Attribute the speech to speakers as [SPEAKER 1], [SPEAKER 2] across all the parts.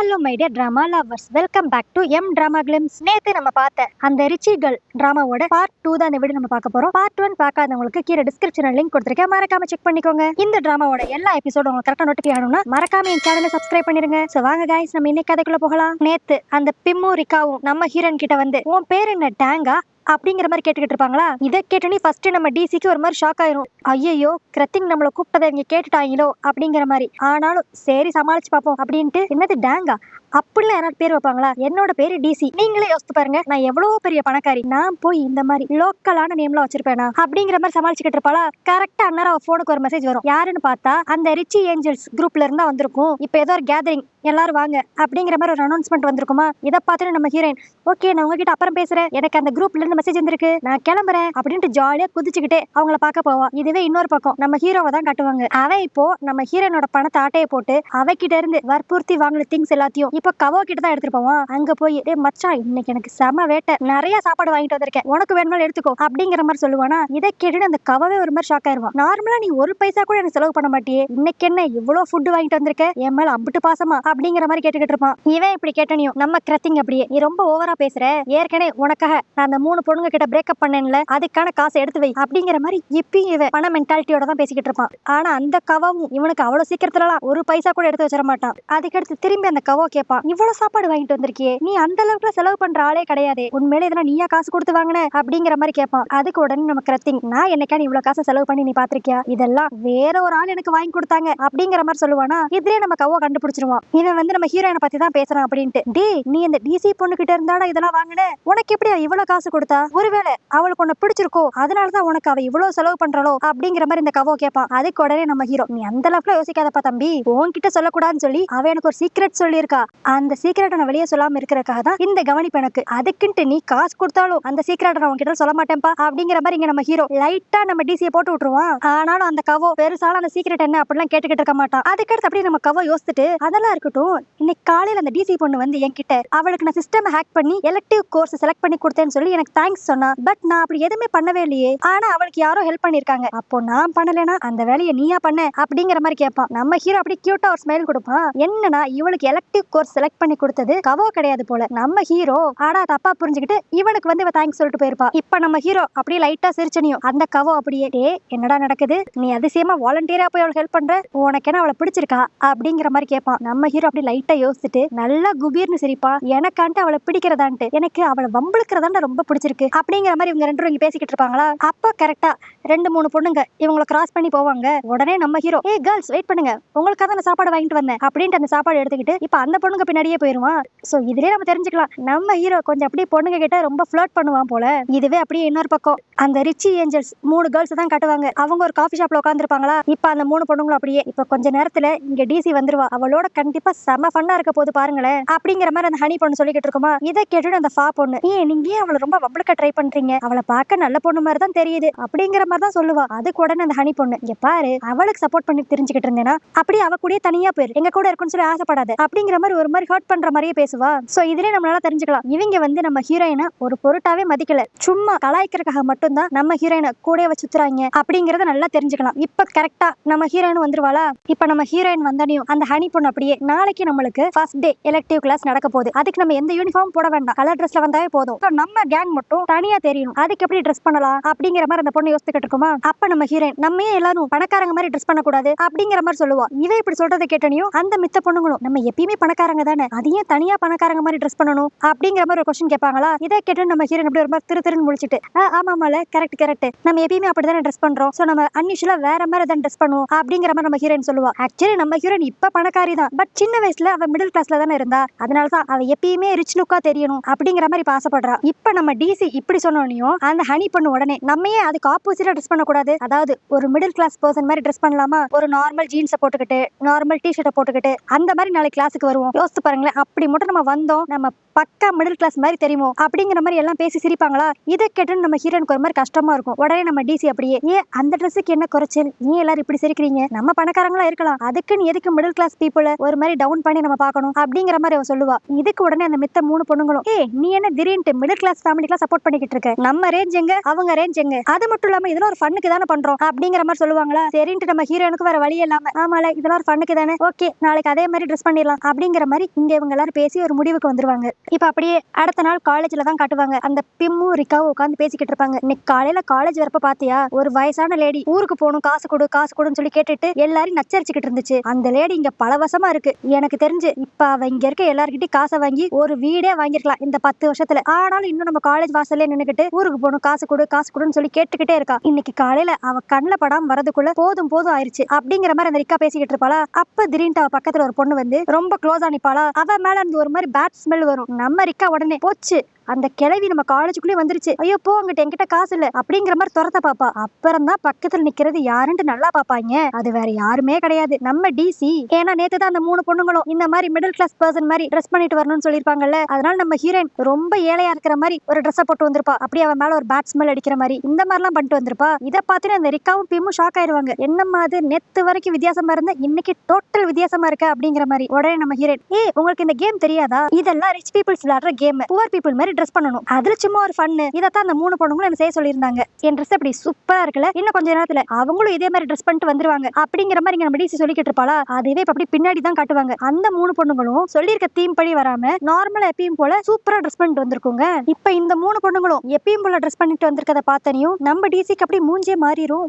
[SPEAKER 1] Hello my dear drama lovers, welcome back to M drama glimpse. நேத்து நம்ம பார்த்த அந்த ரிச்சி கேர்ள் டிராமாவோட பார்ட் 2 தான் இந்த வீடியோ நம்ம பார்க்க போறோம். பார்ட் 1 பார்க்காதவங்களுக்கு கீழே டிஸ்கிரிப்ஷன்ல லிங்க் கொடுத்திருக்கேன், மறக்காம செக் பண்ணிக்கோங்க. இந்த டிராமாவோட எல்லா எபிசோடும் உங்களுக்கு கரெக்டா நோட்டிஃபை ஆகணும்னா மறக்காம என் சேனலை சப்ஸ்கிரைப் பண்ணிருங்க. சோ வாங்க गाइस, நம்ம இன்னைக்கு கதைக்குள்ள போகலாம். நேத்து அந்த பிம்மு ரிக்காவும் நம்ம ஹீரோயின் கிட்ட வந்து உன் பேர் என்ன டேங்கா அப்படிங்கிற மாதிரி கேட்டுக்கிட்டு இருப்பாங்களா. இதை கேட்டோன்னே ஃபர்ஸ்ட் நம்ம டிசிக்கு ஒரு மாதிரி ஷாக் ஆயிரும். ஐயோ, கிரத்திங் நம்மளை கூப்பிட்டதை இங்க கேட்டுட்டாங்களோ அப்படிங்கிற மாதிரி. ஆனாலும் சரி சமாளிச்சு பார்ப்போம் அப்படின்ட்டு, என்னது டேங்கா அப்படிலாம் யாராவது பேர் வைப்பாங்களா? என்னோட பேரு டிசி. நீங்களே யோசித்து பாருங்க, நான் எவ்வளவு பெரிய பணக்காரி, நான் போய் இந்த மாதிரி லோக்கலான நேம்லாம் வச்சிருப்பேனா அப்படிங்கிற மாதிரி சமாளிச்சுக்கிட்டு இருப்பாளா. கரெக்டா அந்நேரம் அவ போனுக்கு ஒரு மெசேஜ் வரும். யாருன்னு பார்த்தா அந்த ரிச்சி ஏஞ்சல்ஸ் குரூப்ல இருந்தா வந்திருக்கும். இப்ப ஏதோ ஒரு கேதரிங், எல்லாரும் வாங்க அப்படிங்கிற மாதிரி ஒரு அனௌன்ஸ்மெண்ட் வந்திருக்குமா. இதை பார்த்துட்டு நம்ம ஹீரோயின், ஓகே நான் உங்ககிட்ட அப்புறம் பேசுறேன், எனக்கு அந்த குரூப்ல இருந்து மெசேஜ் வந்திருக்கு, நான் கிளம்புறேன் அப்படின்ட்டு ஜாலியா குதிச்சுக்கிட்டே அவங்கள பார்க்க போவா. இதுவே இன்னொரு பக்கம் நம்ம ஹீரோவை தான் காட்டுவாங்க. அவன் இப்போ நம்ம ஹீரோனோட பணத்தை ஆட்டையை போட்டு அவகிட்ட இருந்து வற்புறுத்தி வாங்கின திங்ஸ் எல்லாத்தையும் இப்போ கவோ கிட்ட தான் எடுத்துட்டு போவான். அங்க போய், டேய் மச்சான், இன்னைக்கு எனக்கு செம வேட்டை, நிறைய சாப்பாடு வாங்கிட்டு வந்திருக்கேன், உனக்கு வேணுமாலும் எடுத்துக்கோ அப்படிங்கிற மாதிரி சொல்லுவானா. இதை கேட்டுட்டு அந்த கவவே ஒரு மாதிரி ஷாக் ஆயிருவான். நார்மலா நீ ஒரு பைசா கூட எனக்கு செலவு பண்ண மாட்டியே, இன்னைக்கு என்ன இவ்வளவு ஃபுட் வாங்கிட்டு வந்திருக்க, என் மேல அம்பிட்டு பாசமா அப்படிங்கிற மாதிரி கேட்டுக்கிட்டு இருப்பான். இவன் இப்படி கேட்டனியும் நம்ம கிரத்திங் அப்படியே, நீ ரொம்ப ஓவரா பேசுற, ஏற்கனவே உனக்காக நான் அந்த 3 பொண்ணுங்க கிட்ட பிரேக்கப் பண்ணேன்ல, அதுக்கான காசை எடுத்து வை அப்படிங்கிற மாதிரி இப்பயும் இவன் பண மென்டாலிட்டியோட தான் பேசிக்கிட்டு இருப்பான். ஆனா அந்த கவவும் இவனுக்கு அவ்வளவு சீக்கிரத்துலலாம் ஒரு பைசா கூட எடுத்து வச்சிட மாட்டான். அதுக்கடுத்து திரும்பி அந்த கவோ கேட்பான், இவ்வளவு சாப்பாடு வாங்கிட்டு வந்திருக்கியே, நீ அந்த அளவுக்கு செலவு பண்ற ஆளே கிடையாது, உண்மையிலே இதெல்லாம் நீயா காசு கொடுத்து வாங்கின அப்படிங்கிற மாதிரி கேட்பான். அதுக்கு உடனே நம்ம கிரத்திங், நான் என்னைக்கா நீ இவ்வளவு காசை செலவு பண்ணி நீ பாத்திருக்கியா, இதெல்லாம் வேற ஒரு ஆள் எனக்கு வாங்கி கொடுத்தாங்க அப்படிங்கிற மாதிரி சொல்லுவானா. இதுலயே நம்ம கவோ கண்டுபிடிச்சிருவான், இவன் வந்து நம்ம ஹீரோயினை பத்தி தான் பேசுறான் அப்படின்ட்டு. டே, நீ இந்த டிசி பொண்ணு கிட்ட இருந்தாடா இதெல்லாம் வாங்கின, உனக்கு எப்படி இவ்வளவு காசு கொடுத்தா, ஒருவேளை அவளுக்கு உன்னை பிடிச்சிருக்கோ அதனாலதான் உனக்கு அவ இவ்வளவு செலவு பண்றாளோ அப்படிங்கிற மாதிரி இந்த கவோ கேட்பான். அதுக்கு உடனே நம்ம ஹீரோ, நீ அந்த அளவுக்கு யோசிக்காதப்பா தம்பி, உன்கிட்ட சொல்லக்கூடாதுன்னு சொல்லி அவ எனக்கு ஒரு சீக்ரெட் சொல்லியிருக்கா, அந்த சீக்ரெட்டை நான் வெளியே சொல்லாம இருக்கிறதுக்காக தான் இந்த கவனிப்பு எனக்கு, அதுக்குன்ட்டு நீ காசு கொடுத்தாலும் அந்த சீக்ரெட்டை நான் உன்கிட்ட சொல்ல மாட்டேன்ப்பா அப்படிங்கிற மாதிரி இங்க நம்ம ஹீரோ லைட்டா நம்ம டிசியை போட்டு விட்டுருவான். ஆனாலும் அந்த கவோ பெருசால அந்த சீக்ரெட் என்ன அப்படிலாம் கேட்டுக்கிட்டு இருக்க மாட்டான். அதுக்கடுத்து அப்படியே நம்ம கவோ யோசிச்சுட்டு, அதெல்லாம் இருக்கட்டும், இன்னைக்கு காலையில அந்த டிசி பொண்ணு வந்து என்கிட்ட அவளுக்கு நான் சிஸ்டம் ஹேக் பண்ணி எலக்டிவ் கோர்ஸ் செலக்ட் பண்ணி கொடுத்தேன்னு சொல்லி எனக்கு தேங்க்ஸ் சொன்னா, பட் நான் அப்படி எதுவுமே பண்ணவே இல்லையே, ஆனா அவளுக்கு யாரோ ஹெல்ப் பண்ணிருக்காங்க, அப்போ நான் பண்ணலனா அந்த வேலையை நீயா பண்ண அப்படிங்கிற மாதிரி கேட்பான். நம்ம ஹீரோ அப்படி கியூட்டா ஒரு ஸ்மைல் கொடுப்பான். என்னன்னா இவளுக்கு எலக்டிவ் கோர்ஸ் செலக்ட் பண்ணி கொடுத்தது கவோ கிடையாது போல. நம்ம ஹீரோ ஆனா தப்பா புரிஞ்சுக்கிட்டு இவனுக்கு வந்து தேங்க்ஸ் சொல்லிட்டு போயிருப்பா. இப்ப நம்ம ஹீரோ அப்படியே லைட்டா சிரிச்சனியும் அந்த கவோ அப்படியே, டே என்னடா நடக்குது, நீ அதிசயமா வாலண்டியரா போய் அவளுக்கு ஹெல்ப் பண்ற, உனக்கு என்ன அவளை பிடிச்சிருக்கா அப்படிங்கிற மாதிரி கேட்பான். நம்ம ஹீரோ அப்படி லைட்டா யோசிச்சுட்டு நல்லா குபீர்னு சிரிப்பான். எனக்கான்ட்டு அவளை பிடிக்கிறதான்ட்டு, எனக்கு அவளை வம்பிழுக்கிறதான்ட்டு ரொம்ப பிடிச்சிருக்கு அப்படிங்கிற மாதிரி இவங்க 2 பேரும் இங்க பேசிக்கிட்டு இருப்பாங்களா. அப்ப கரெக்டா 2-3 பொண்ணுங்க இவங்களை கிராஸ் பண்ணி போவாங்க. உடனே நம்ம ஹீரோ, ஏ கேர்ள்ஸ் வெயிட் பண்ணுங்க, உங்களுக்காக நான் சாப்பாடு வாங்கிட்டு வந்தேன் அப்படின்ட்டு அந்த சாப்பாடு எடுத்துக்கிட்டு இப்ப அந்த பொண்ணுங்க பின்னாடியே போயிருவான். சோ இதுலயே நம்ம தெரிஞ்சுக்கலாம், நம்ம ஹீரோ கொஞ்சம் அப்படியே பொண்ணுங்க கிட்ட ரொம்ப ஃபிளர்ட் பண்ணுவான் போல. இதுவே அப்படியே இன்னொரு பக்கம் அந்த ரிச்சி ஏஞ்சல்ஸ் 3 கேர்ள்ஸ் தான் காட்டுவாங்க. அவங்க ஒரு காஃபி ஷாப்ல உட்காந்துருப்பாங்களா. இப்ப அந்த 3 பொண்ணுங்களும் அப்படியே, இப்ப கொஞ்ச நேரத்துல இங்க டிசி வந்துருவா, அவளோட கண்டிப்பா செம ஃபன்னா இருக்க போது பாருங்களேன் அப்படிங்கிற மாதிரி அந்த ஹனி பொண்ணு சொல்லிக்கிட்டு இருக்குமா. இதை கேட்டுட்டு அந்த ஃபா பொண்ணு, நீங்க அவளை ரொம்ப வம்பளுக்க ட்ரை பண்றீங்க, அவளை பார்க்க நல்ல பொண்ணு மாதிரி தான் தெரியுது அப்படிங்கிற மாதிரி தான் சொல்லுவா. அதுக்கு உடனே அந்த ஹனி பொண்ணு, இங்க பாரு, அவளுக்கு சப்போர்ட் பண்ணி தெரிஞ்சுக்கிட்டு இருந்தேன்னா அப்படியே அவ கூட தனியா போயிரு, எங்க கூட இருக்குன்னு சொல்லி ஆசைப்படாது அப்படிங்கிற மாதிரி ஒரு மாதிரி ஹர்ட் பண்ற மாதிரியே பேசுவா. சோ இதுலயே நம்மளால தெரிஞ்சுக்கலாம், இவங்க வந்து நம்ம ஹீரோயினை ஒரு பொருட்டாவே மதிக்கல, சும்மா கலாய்க்கிறதுக்காக மட்டும்தான் நம்ம ஹீரோயினை கூட வச்சு சுத்துறாங்க அப்படிங்கறத நல்லா தெரிஞ்சுக்கலாம். இப்ப கரெக்டா நம்ம ஹீரோயின் வந்துருவாளா. இப்ப நம்ம ஹீரோயின் வந்தனையும் அந்த ஹனி பொண்ணு அப்படியே, நாளைக்கு நம்மளுக்கு ஃபர்ஸ்ட் டே எலக்டிவ் கிளாஸ் நடக்க போகுது, அதுக்கு நம்ம எந்த யூனிஃபார்ம் போட வேண்டாம், கலர் ட்ரெஸ்ல வந்தாவே போதும், நம்ம கேங் மட்டும் தனியா தெரியணும், அதுக்கு எப்படி ட்ரெஸ் பண்ணலாம் அப்படிங்கிற மாதிரி அந்த பொண்ணு யோசிச்சுக்கிட்டு இருக்குமா. அப்ப நம்ம ஹீரோயின், நம்ம எல்லாரும் பணக்காரங்க மாதிரி ட்ரெஸ் பண்ணக்கூடாது அப்படிங்கிற மாதிரி சொல்லுவா. இவ இப்படி சொல்றதை கேட்டனையும் அந்த மித்த பொண்ணுங்களும், நம்ம எப்பயுமே பணக்காரங்க தானே, அதையே தனியா பணக்காரங்க மாதிரி ட்ரெஸ் பண்ணணும் அப்படிங்கிற மாதிரி ஒரு கொஸ்டின் கேட்பாங்களா. இதை கேட்டு நம்ம ஹீரோயின் அப்படி ஒரு மாதிரி திருன்னு முடிச்சிட்டு, ஆமாமால கரெக்ட், நம்ம எப்பயுமே அப்படிதானே ட்ரெஸ் பண்றோம், சோ நம்ம அன்யூஷுவலா வேற மாதிரி தான் ட்ரெஸ் பண்ணுவோம் அப்படிங்கிற மாதிரி நம்ம ஹீரோயின் சொல்லுவா. ஆக்சுவலி நம்ம ஹீரோயின் இப்ப பணக்காரி தான், பட் சின்ன வயசுல அவ மிடில் கிளாஸ்ல தானே இருந்தா, அதனாலதான் அவ எப்பயுமே ரிச் லுக்கா தெரியணும் அப்படிங்கிற மாதிரி ஆசைப்படுறா. இப்ப நம்ம டிசி இப்படி சொன்னோனையும் அந்த ஹனி பண்ணு உடனே, நம்மையே அதுக்கு ஆப்போசிட்டா ட்ரெஸ் பண்ணக்கூடாது, அதாவது ஒரு மிடில் கிளாஸ் பர்சன் மாதிரி ட்ரெஸ் பண்ணலாமா, ஒரு நார்மல் ஜீன்ஸை போட்டுக்கிட்டு நார்மல் டி ஷர்ட்டை போட்டுக்கிட்டு அந்த மாதிரி நாளைக்கு கிளாஸுக்கு வருவோம். யோசிச்சு பாருங்களேன், அப்படி மட்டும் நம்ம வந்தோம், நம்ம பக்கா மிடில் கிளாஸ் மாதிரி தெரியுமோ அப்படிங்கிற மாதிரி எல்லாம் பேசி சிரிப்பாங்களா. இதை கேட்டு நம்ம ஹீரோனுக்கு ஒரு மாதிரி கஷ்டமா இருக்கும். உடனே நம்ம டிசி அப்படியே அந்த ட்ரெஸ்ஸுக்கு என்ன குறைச்சல், நீ எல்லாரும் இப்படி சிரிக்கிறீங்க, நம்ம பணக்காரங்களா இருக்கலாம், அதுக்கு நீ எதுக்கு மிடில் கிளாஸ் பீப்புள ஒரு மாதிரி டவுன் பண்ணி நம்ம பார்க்கணும் அப்படிங்கிற மாதிரி அவ சொல்லுவா. இதுக்கு உடனே அந்த மித்த 3 பொண்ணுங்களும் நீ என்ன திடீர்னு மிடில் கிளாஸ் ஃபேமிலிக்கு சப்போர்ட் பண்ணிக்கிட்டு இருக்க, நம்ம ரேஞ்ச் எங்க அவங்க ரேஞ்ச் எங்க, அது மட்டும் இல்லாம இதெல்லாம் ஒரு ஃபன்னுக்கு தானே பண்றோம் அப்படிங்கிற மாதிரி சொல்லுவாங்களா. சரின்ட்டு நம்ம ஹீரோனுக்கு வேற வழி இல்லாம ஆமால இதெல்லாம் ஒரு ஃபன்னுக்கு தானே, ஓகே நாளைக்கு அதே மாதிரி ட்ரெஸ் பண்ணிடலாம் அப்படிங்கிற மாதிரி இங்க இவங்க எல்லாரும் பேசி ஒரு முடிவுக்கு வந்துருவாங்க. இப்ப அப்படியே அடுத்த நாள் காலேஜ்ல தான் காட்டுவாங்க. அந்த பிம்மும் ரிக்காவும் உட்காந்து பேசிக்கிட்டு இருப்பாங்க. இன்னைக்கு காலையில காலேஜ் வரப்ப பாத்தியா, ஒரு வயசான லேடி ஊருக்கு போகணும் காசு கொடு காசு கொடுன்னு சொல்லி கேட்டுட்டு எல்லாரும் நச்சரிச்சுக்கிட்டு இருந்துச்சு. அந்த லேடி இங்க பலவசமா இருக்கு. எனக்கு தெரிஞ்சு இப்ப அவ இங்க இருக்க எல்லார்கிட்டயும் காசை வாங்கி ஒரு வீடே வாங்கிருக்கலாம் இந்த 10 வருஷத்துல. ஆனாலும் இன்னும் நம்ம காலேஜ் வாசல்ல நின்னுக்கிட்டு ஊருக்கு போகணும் காசு கொடு காசு கொடுன்னு சொல்லி கேட்டுக்கிட்டே இருக்கா. இன்னைக்கு காலையில அவ கண்ணில் படாம வரதுக்குள்ள போதும் போதும் ஆயிருச்சு அப்படிங்கிற மாதிரி அந்த ரிக்கா பேசிக்கிட்டு இருப்பாளா. அப்ப திடீர்னு அவ பக்கத்துல ஒரு பொண்ணு வந்து ரொம்ப க்ளோஸா நிப்பாளா. அவ மேல இருந்து ஒரு மாதிரி பேட் ஸ்மெல் வரும். நம்ம ரிக்கா உடனே போச்சு, அந்த கிழவி நம்ம காலேஜுக்குள்ளே வந்துருச்சு, ஐயோ போ அங்கிட்ட என்கிட்ட காசு இல்ல அப்படிங்கிற மாதிரி துரத்த பாப்பா. அப்புறம் தான் பக்கத்துல நிக்கிறது யாருன்னு நல்லா பாப்பாங்க. அது வேற யாருமே கிடையாது, நம்ம டிசி. ஏன்னா நேத்து தான் அந்த 3 பொண்ணுங்களும் இந்த மாதிரி மிடில் கிளாஸ் பர்சன் மாதிரி ட்ரெஸ் பண்ணிட்டு வரணும்னு சொல்லிருப்பாங்கல்ல. அதனால நம்ம ஹீரோயின் ரொம்ப ஏழையா இருக்கிற மாதிரி ஒரு ட்ரெஸ் போட்டு வந்திருப்பா. அப்படியே அவன் மேல ஒரு பேட் ஸ்மெல் அடிக்கிற மாதிரி இந்த மாதிரி எல்லாம் பண்ணிட்டு வந்திருப்பா. இதை பார்த்துட்டு அந்த ரிக்காவும் பிம்மும் ஷாக் ஆயிருவாங்க. என்னம்மா அது நேத்து வரைக்கும் வித்தியாசமா இருந்த இன்னைக்கு டோட்டல் வித்தியாசமா இருக்க அப்படிங்கிற மாதிரி. உடனே நம்ம ஹீரோயின் உங்களுக்கு இந்த கேம் தெரியாதா, இதெல்லாம் ரிச் பீப்புள்ஸ் விளையாடுற கேம், புவர் பீப்புள் மாதிரி ட்ரெஸ் பண்ணணும், அதுல சும்மா ஒரு ஃபன். இதைத்தான் அந்த 3 பொண்ணுங்களும் என்ன செய்ய சொல்லியிருந்தாங்க. என் ட்ரெஸ் அப்படி சூப்பரா இருக்குல்ல, இன்னும் கொஞ்ச நேரத்துல அவங்களும் இதே மாதிரி ட்ரெஸ் பண்ணிட்டு வந்துருவாங்க அப்படிங்கிற மாதிரி நம்ம டிசி சொல்லிக்கிட்டு இருப்பாளா. அதுவே இப்ப அப்படி பின்னாடி தான் காட்டுவாங்க. அந்த 3 பொண்ணுங்களும் சொல்லியிருக்க தீம் படி வராம நார்மலா எப்பயும் போல சூப்பரா ட்ரெஸ் பண்ணிட்டு வந்திருக்குங்க. இப்ப இந்த 3 பொண்ணுங்களும் எப்பயும் போல ட்ரெஸ் பண்ணிட்டு வந்திருக்கத பார்த்தனையும் நம்ம டிசிக்கு அப்படி மூஞ்சே மாறிடும்.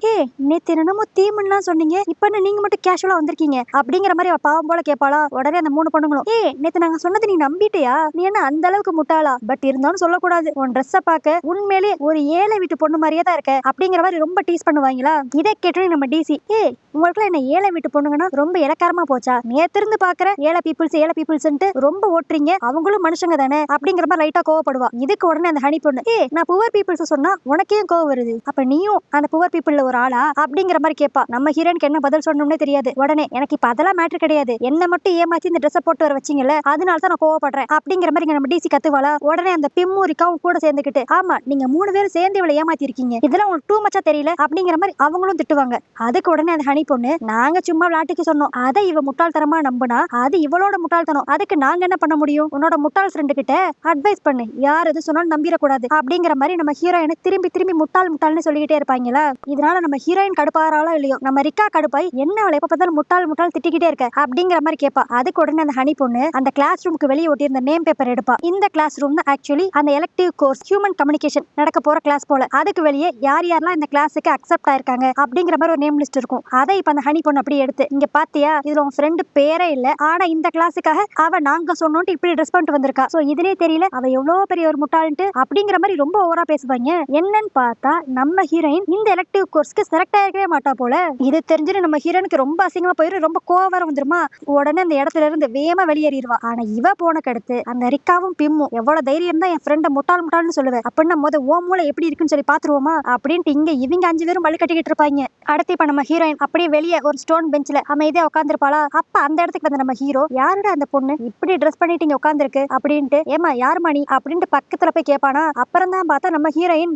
[SPEAKER 1] நேத்து என்னமோ தீம்னா சொன்னீங்க, இப்ப நீங்க மட்டும் கேஷுவலா வந்திருக்கீங்க அப்படிங்கிற மாதிரி அவ பாவம் போல கேட்பாளா. உடனே அந்த 3 பொண்ணுங்களும் நேத்து நாங்க சொன்னது நீ நம்பிட்டியா, நீ என்ன அந்த அளவுக்கு முட்டாளா, பட் இருந்தாலும் சொல்லக்கூடாது, உன் ட்ரெஸ்ஸை பார்க்க உண்மையிலே ஒரு ஏழை வீட்டு பொண்ணு மாதிரியே தான் இருக்க அப்படிங்கிற மாதிரி ரொம்ப டீஸ் பண்ணுவாங்களா. இதை கேட்டு நம்ம டிசி உங்களுக்கு என்ன ஏழை வீட்டு பொண்ணுங்கன்னா ரொம்ப இலக்காரமா போச்சா, நேத்திருந்து பாக்குற ஏழை பீப்புள்ஸ் ரொம்ப ஓட்டுறீங்க, அவங்களும் மனுஷங்க தானே அப்படிங்கிற மாதிரி லைட்டா கோவப்படுவா. இதுக்கு உடனே அந்த ஹனி பொண்ணு நான் புவர் பீப்புள்ஸ் சொன்னா உனக்கே கோவம் வருது, அப்ப நீயும் அந்த புவர் பீப்புள்ல ஒரு ஆளா அப்படிங்கிற மாதிரி கேட்பா. நம்ம ஹீரோனுக்கு என்ன பதில் சொல்லணும்னே தெரியாது. உடனே எனக்கு இப்ப அதெல்லாம் மேட்டர் கிடையாது, என்ன மட்டும் ஏமாத்தி இந்த ட்ரெஸ் போட்டு வர வச்சிங்கல்ல அதனால தான் நான் கோவப்படுறேன் அப்படிங்கிற மாதிரி நம்ம டிசி கத்துவாளா. உடனே அந்த பிம்மு ரிக்காவும் கூட சேர்ந்துக்கிட்டு ஆமா நீங்க 3 பேரும் சேர்ந்து இவளை ஏமாத்தி இருக்கீங்க, இதெல்லாம் உங்களுக்கு டூ மச்சா தெரியல அப்படிங்கிற மாதிரி அவங்களும் திட்டுவாங்க. அதுக்கு உடனே அந்த ஹனி பொண்ணு நாங்க சும்மா விளையாட்டுக்கு சொன்னோம், அதை இவ முட்டாள்தனமா நம்பினா அது இவளோட முட்டாள்தனம், அதுக்கு நாங்க என்ன பண்ண முடியும், உன்னோட முட்டாள் ஃப்ரெண்டு கிட்ட அட்வைஸ் பண்ணு, யார் எது சொன்னாலும் நம்பிடக்கூடாது அப்படிங்கிற மாதிரி நம்ம ஹீரோயினை திரும்பி திரும்பி முட்டாள்னு சொல்லிக்கிட்டே இருப்பாங்களா. இதனால நம்ம ஹீரோயின் கடுப்பாராளோ இல்லையோ நம்ம ரிக்கா கடுப்பாய் என்ன அவளை எப்ப பார்த்தாலும் முட்டாள் திட்டிக்கிட்டே இருக்க அப்படிங்கிற மாதிரி கேட்பா. அதுக்கு உடனே அந்த ஹனி பொண்ணு அந்த கிளாஸ் ரூமுக்கு வெளியே ஒட்டியிருந்த நேம் பேப்பர் எடுப்பா. இந்த கிளாஸ் ரூம் தான் ஆக்சுவலி அந்த எலக்டிவ் கோர்ஸ் ஹியூமன் கம்யூனிகேஷன் நடக்க போற கிளாஸ் போல. அதுக்கு வெளியே யார் யாரெல்லாம் இந்த கிளாஸுக்கு அக்செப்ட் ஆயிருக்காங்க அப்படிங்கிற மாதிரி ஒரு நேம் லிஸ்ட் இருக்கும். அதை இப்ப அந்த ஹனி பொண்ணு அப்படியே எடுத்து இங்க பாத்தியா இதுல உன் ஃப்ரெண்டு பேரே இல்ல, ஆனா இந்த கிளாஸுக்காக அவ நாங்க சொன்னோன்ட்டு இப்படி ட்ரெஸ் பண்ணிட்டு வந்திருக்கா, சோ இதுலயே தெரியல அவ எவ்வளவு பெரிய ஒரு முட்டாள்ட்டு அப்படிங்கிற மாதிரி ரொம்ப ஓவரா பேசுவாங்க. என்னன்னு பார்த்தா நம்ம ஹீரோயின் இந்த எலக்டிவ் கோர்ஸ்க்கு செலக்ட் ஆகவே மாட்டா போல. இது தெரிஞ்சுட்டு நம்ம ஹீரோனுக்கு ரொம்ப அசிங்கமா போயிரு, ரொம்ப கோவம் வந்துருமா. உடனே அந்த இடத்துல இருந்து வேகமா வெளியேறிடுவா. ஆனா இவ போனக்கு அடுத்து அந்த ரிக்காவும் பிம்மும் எவ்வளவு தைரியம் தான் என் ஃப்ரெண்ட முட்டாள்னு சொல்லுவேன் அப்படின்னா ஓ மூளை எப்படி இருக்குன்னு சொல்லி பாத்துருவோமா அப்படின்ட்டு இங்க இவங்க 5 பேரும் வழி கட்டிக்கிட்டு இருப்பாங்க. அடுத்து இப்ப நம்ம ஹீரோயின் அப்படியே வெளியே ஒரு ஸ்டோன் பெஞ்ச்ல அமைதியா உட்காந்துருப்பாளா. அப்ப அந்த இடத்துக்கு வந்து நம்ம ஹீரோ யாருடா அந்த பொண்ணு இப்படி ட்ரெஸ் பண்ணிட்டு இங்க உட்காந்துருக்கு அப்படின்ட்டு ஏமா யார் மணி அப்படின்ட்டு பக்கத்துல போய் கேட்பானா. அப்புறம் தான் பார்த்தா நம்ம ஹீரோயின்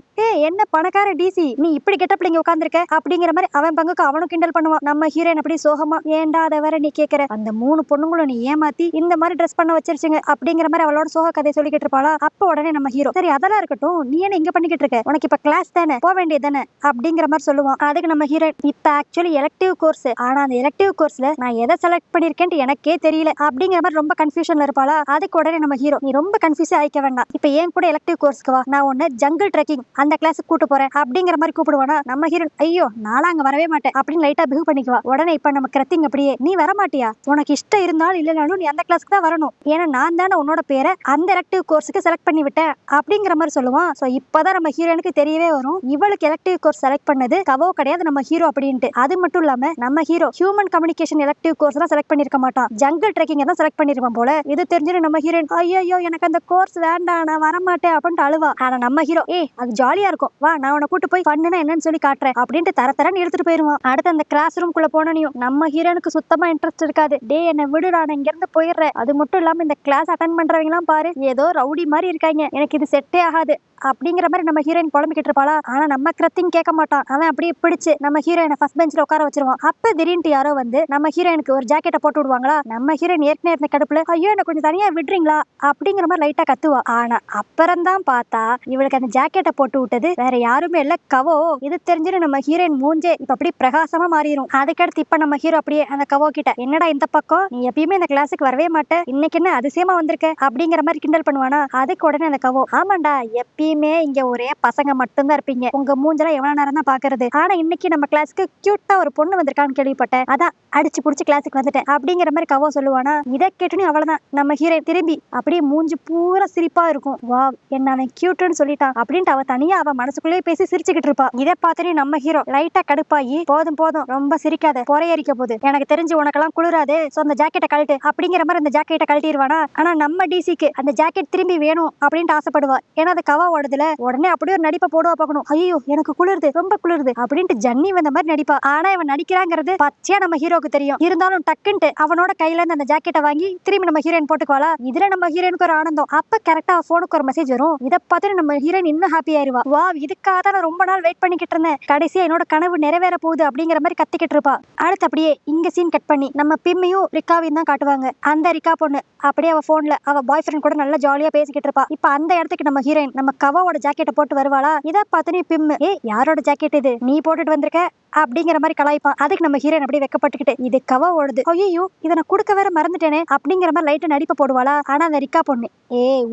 [SPEAKER 1] என்ன பணக்கார டிசி நீ இப்படி கெட்டப்ல இங்க உட்காந்துருக்க அப்படிங்கிற மாதிரி அவன் பங்குக்கு அவனும் கிண்டல் பண்ணுவான். நம்ம ஹீரோயின் அப்படி சோகமா ஏண்டா அதை வேற நீ கேட்கற, அந்த 3 பொண்ணுங்களும் நீ ஏமாத்தி இந்த மாதிரி ட்ரெஸ் பண்ண வச்சிருச்சுங்க அப்படிங்கிற மாதிரி அவளோட சோக கதையை சொல்லிக்கிட்டு இருப்பாளா. அப்ப உடனே நம்ம ஹீரோ சரி அதெல்லாம் இருக்கட்டும், நீ என்ன இங்க பண்ணிக்கிட்டு இருக்க, உனக்கு இப்ப கிளாஸ் தானே போக வேண்டியது தானே அப்படிங்கிற மாதிரி சொல்லுவான். அதுக்கு நம்ம ஹீரோ இப்ப ஆக்சுவலி எலக்டிவ் கோர்ஸ், ஆனா அந்த எலக்டிவ் கோர்ஸ்ல நான் எதை செலக்ட் பண்ணிருக்கேன்னு எனக்கே தெரியல அப்படிங்கிற மாதிரி ரொம்ப கன்ஃபியூஷன்ல இருப்பாளா. அதுக்கு உடனே நம்ம ஹீரோ நீ ரொம்ப கன்ஃபியூஸ் ஆயிக்க வேண்டாம், இப்ப ஏன் கூட எலக்டிவ் கோர்ஸ்க்கு வா, நான் உன்ன ஜங்கிள் ட்ரெக்கிங் அந்த கிளாஸுக்கு கூட்டு போறேன் அப்படிங்கிற மாதிரி கூப்பிடுவானா. நம்ம ஹீரோ ஐயோ நாளா அங்க வரவே மாட்டேன் அப்படின்னு லைட்டா பிஹேவ் பண்ணிக்குவா. உடனே இப்ப நம்ம கிரத்திங் அப்படியே நீ வர மாட்டியா, உனக்கு இஷ்டம் இருந்தாலும் இல்லைனாலும் நீ அந்த கிளாஸ்க்கு தான் வரணும், ஏன்னா நான் தானே உன்னோட பேரை அந்த எலக்டிவ் கோர்ஸுக்கு செலக்ட் செலக்ட் பண்ணி விட்டேன் அப்படிங்கிற மாதிரி சொல்லுவான். சோ இப்பதான் நம்ம ஹீரோனுக்கு தெரியவே வரும் இவளுக்கு எலக்டிவ் கோர்ஸ் செலக்ட் பண்ணது கவோ கிடையாது, நம்ம ஹீரோ அப்படின்ட்டு. அது மட்டும் இல்லாம நம்ம hero human communication elective course எல்லாம் செலக்ட் பண்ணிருக்க மாட்டான், ஜங்கிள் ட்ரெக்கிங் தான் செலக்ட் பண்ணிருப்பான் போல. இது தெரிஞ்சு நம்ம ஹீரோயின் ஐயோ எனக்கு அந்த கோர்ஸ் வேண்டாம், நான் வரமாட்டேன் அப்படின்ட்டு அழுவா. ஆனா நம்ம ஹீரோ அது ஜாலியா இருக்கும், வா நான் உன்னை கூட்டு போய் பண்ணுனா என்னன்னு சொல்லி காட்டுறேன் அப்படின்ட்டு தரன்னு எடுத்துட்டு போயிருவான். அடுத்து அந்த கிளாஸ் ரூம் குள்ள போனனையும் நம்ம ஹீரோனுக்கு சுத்தமா இன்ட்ரெஸ்ட் இருக்காது. டே என்ன விடு, நான் இங்க இருந்து போயிடுறேன். அது மட்டும் இல்லாம இந்த கிளாஸ் அட்டென்ட் பண்றவங்க எல்லாம் பாரு ஏதோ ரவுடி மாதிரி இருக்காங்க, எனக்கு இது செட்டே ஆகாது அப்படிங்கிற மாதிரி நம்ம ஹீரோயின் புலம்பிக்கிட்டு இருப்பாளா. ஆனா நம்ம கிரத்திங் கேட்க மாட்டான், அவன் அப்படியே பிடிச்சு நம்ம ஹீரோயினை ஃபர்ஸ்ட் பெஞ்ச்ல உட்கார வச்சிருவான். அப்ப திடீர்னு யாரோ வந்து நம்ம ஹீரோயினுக்கு ஒரு ஜாக்கெட்டை போட்டு விடுவாங்களா. நம்ம ஹீரோயின் ஏற்கனவே இருந்த கடுப்புல ஐயோ என்ன கொஞ்சம் தனியா விடுறீங்களா அப்படிங்கிற மாதிரி லைட்டா கத்துவா. ஆனா அப்புறம் தான் பார்த்தா இவளுக்கு அந்த ஜாக்கெட்டை போட்டு விட்டது வேற யாருமே இல்ல, கவோ. இது தெரிஞ்சுன்னு நம்ம ஹீரோயின் மூஞ்சே இப்ப அப்படியே பிரகாசமா மாறிடும். அதுக்கடுத்து இப்ப நம்ம ஹீரோ அப்படியே அந்த கவோ கிட்ட என்னடா இந்த பக்கம், நீ எப்பயுமே இந்த கிளாஸுக்கு வரவே மாட்டேன், இன்னைக்கு என்ன அதிசயமா வந்திருக்க அப்படிங்கிற மாதிரி கிண்டல் பண்ணுவானா. அதுக்கு உடனே அந்த கவோ ஆமாண்டா எப்பயுமே இங்க ஒரே பசங்க மட்டும்தான் இருப்பீங்க, உங்க மூஞ்செல்லாம் எவ்வளவு நேரம் தான் பாக்குறது, ஆனா இன்னைக்கு நம்ம கிளாஸுக்கு கியூட்டா ஒரு பொண்ணு வந்திருக்கான்னு கேள்விப்பட்டேன், அதான் அடிச்சு புடிச்சு கிளாஸுக்கு வந்துட்டேன் அப்படிங்கிற மாதிரி கவோ சொல்லுவானா. இதை கேட்டுனே அவ்வளவுதான் நம்ம ஹீரோ திரும்பி அப்படியே மூஞ்சி பூரா சிரிப்பா இருக்கும். வா என்ன அவன் கியூட்னு சொல்லிட்டான் அப்படின்ட்டு அவ தனியா அவ மனசுக்குள்ளேயே பேசி சிரிச்சுக்கிட்டு இருப்பா. இதை பார்த்துட்டு நம்ம ஹீரோ லைட்டா கடுப்பாகி போதும் போதும் ரொம்ப சிரிக்காத, பொறையரிக்க போகுது, எனக்கு தெரிஞ்சு உனக்கெல்லாம் குளிராது, சோ அந்த ஜாக்கெட்டை கழட்டு அப்படிங்கிற மாதிரி அந்த ஜாக்கெட்டை கழட்டிடுவானா. ஆனா நம்ம டிசிக்கு அந்த ஜாக்கெட் திரும்பி வேணும் அப்படின்ட்டு ஆசைப்படுவா. ஏன்னா அது கவா ஓடுதுல, உடனே அப்படியே ஒரு நடிப்பை போடுவா. பார்க்கணும் ஐயோ எனக்கு குளிருது ரொம்ப குளிருது அப்படின்ட்டு ஜன்னி வந்த மாதிரி நடிப்பா. ஆனா இவன் நடிக்கிறாங்கிறது பச்சையா நம்ம ஹீரோக்கு தெரியும். இருந்தாலும் டக்குன்ட்டு அவனோட கையில இருந்து அந்த ஜாக்கெட்டை வாங்கி திரும்பி நம்ம ஹீரோயின் போட்டுக்குவாளா. இதுல நம்ம ஹீரோனுக்கு ஒரு ஆனந்தம். அப்ப கரெக்டா போனுக்கு ஒரு மெசேஜ் வரும். இதை பார்த்துட்டு நம்ம ஹீரோயின் இன்னும் ஹாப்பி ஆயிருவா. வா இதுக்காக தான் நான் ரொம்ப நாள் வெயிட் பண்ணிக்கிட்டு இருந்தேன், கடைசியா என்னோட கனவு நிறைவேற போகுது அப்படிங்கிற மாதிரி கத்திக்கிட்டு இருப்பா. அடுத்து அப்படியே இங்க சீன் கட் பண்ணி நம்ம பிம்மையும் ரிக்காவையும் தான் காட்டுவாங்க. அந்த ரிக்கா பொண்ணு அப்படியே அவ போன்ல அவ பாய் ஃப்ரெண்ட் கூட நல்லா ஜாலியா பேசிக்கிட்டு இருப்பா. இப்ப அந்த இடத்துக்கு நம்ம ஹீரோயின் நம்ம கவாவோட ஜாக்கெட்டை போட்டு வருவாளா. இதை பார்த்து பிம் யாரோட ஜாக்கெட் இது, நீ போட்டுட்டு வந்திருக்க அப்படிங்கிற மாதிரி கலாய்ப்பான். அதுக்கு நம்ம ஹீரோயின் அப்படியே வெக்கப்பட்டுக்கிட்டு இது கவா ஓடுது, ஐயோ இதை நான் கொடுக்க வேற மறந்துட்டேனே அப்படிங்கிற மாதிரி லைட்டா நடிப்ப போடுவாளா. ஆனா அந்த ரிக்கா பொண்ணு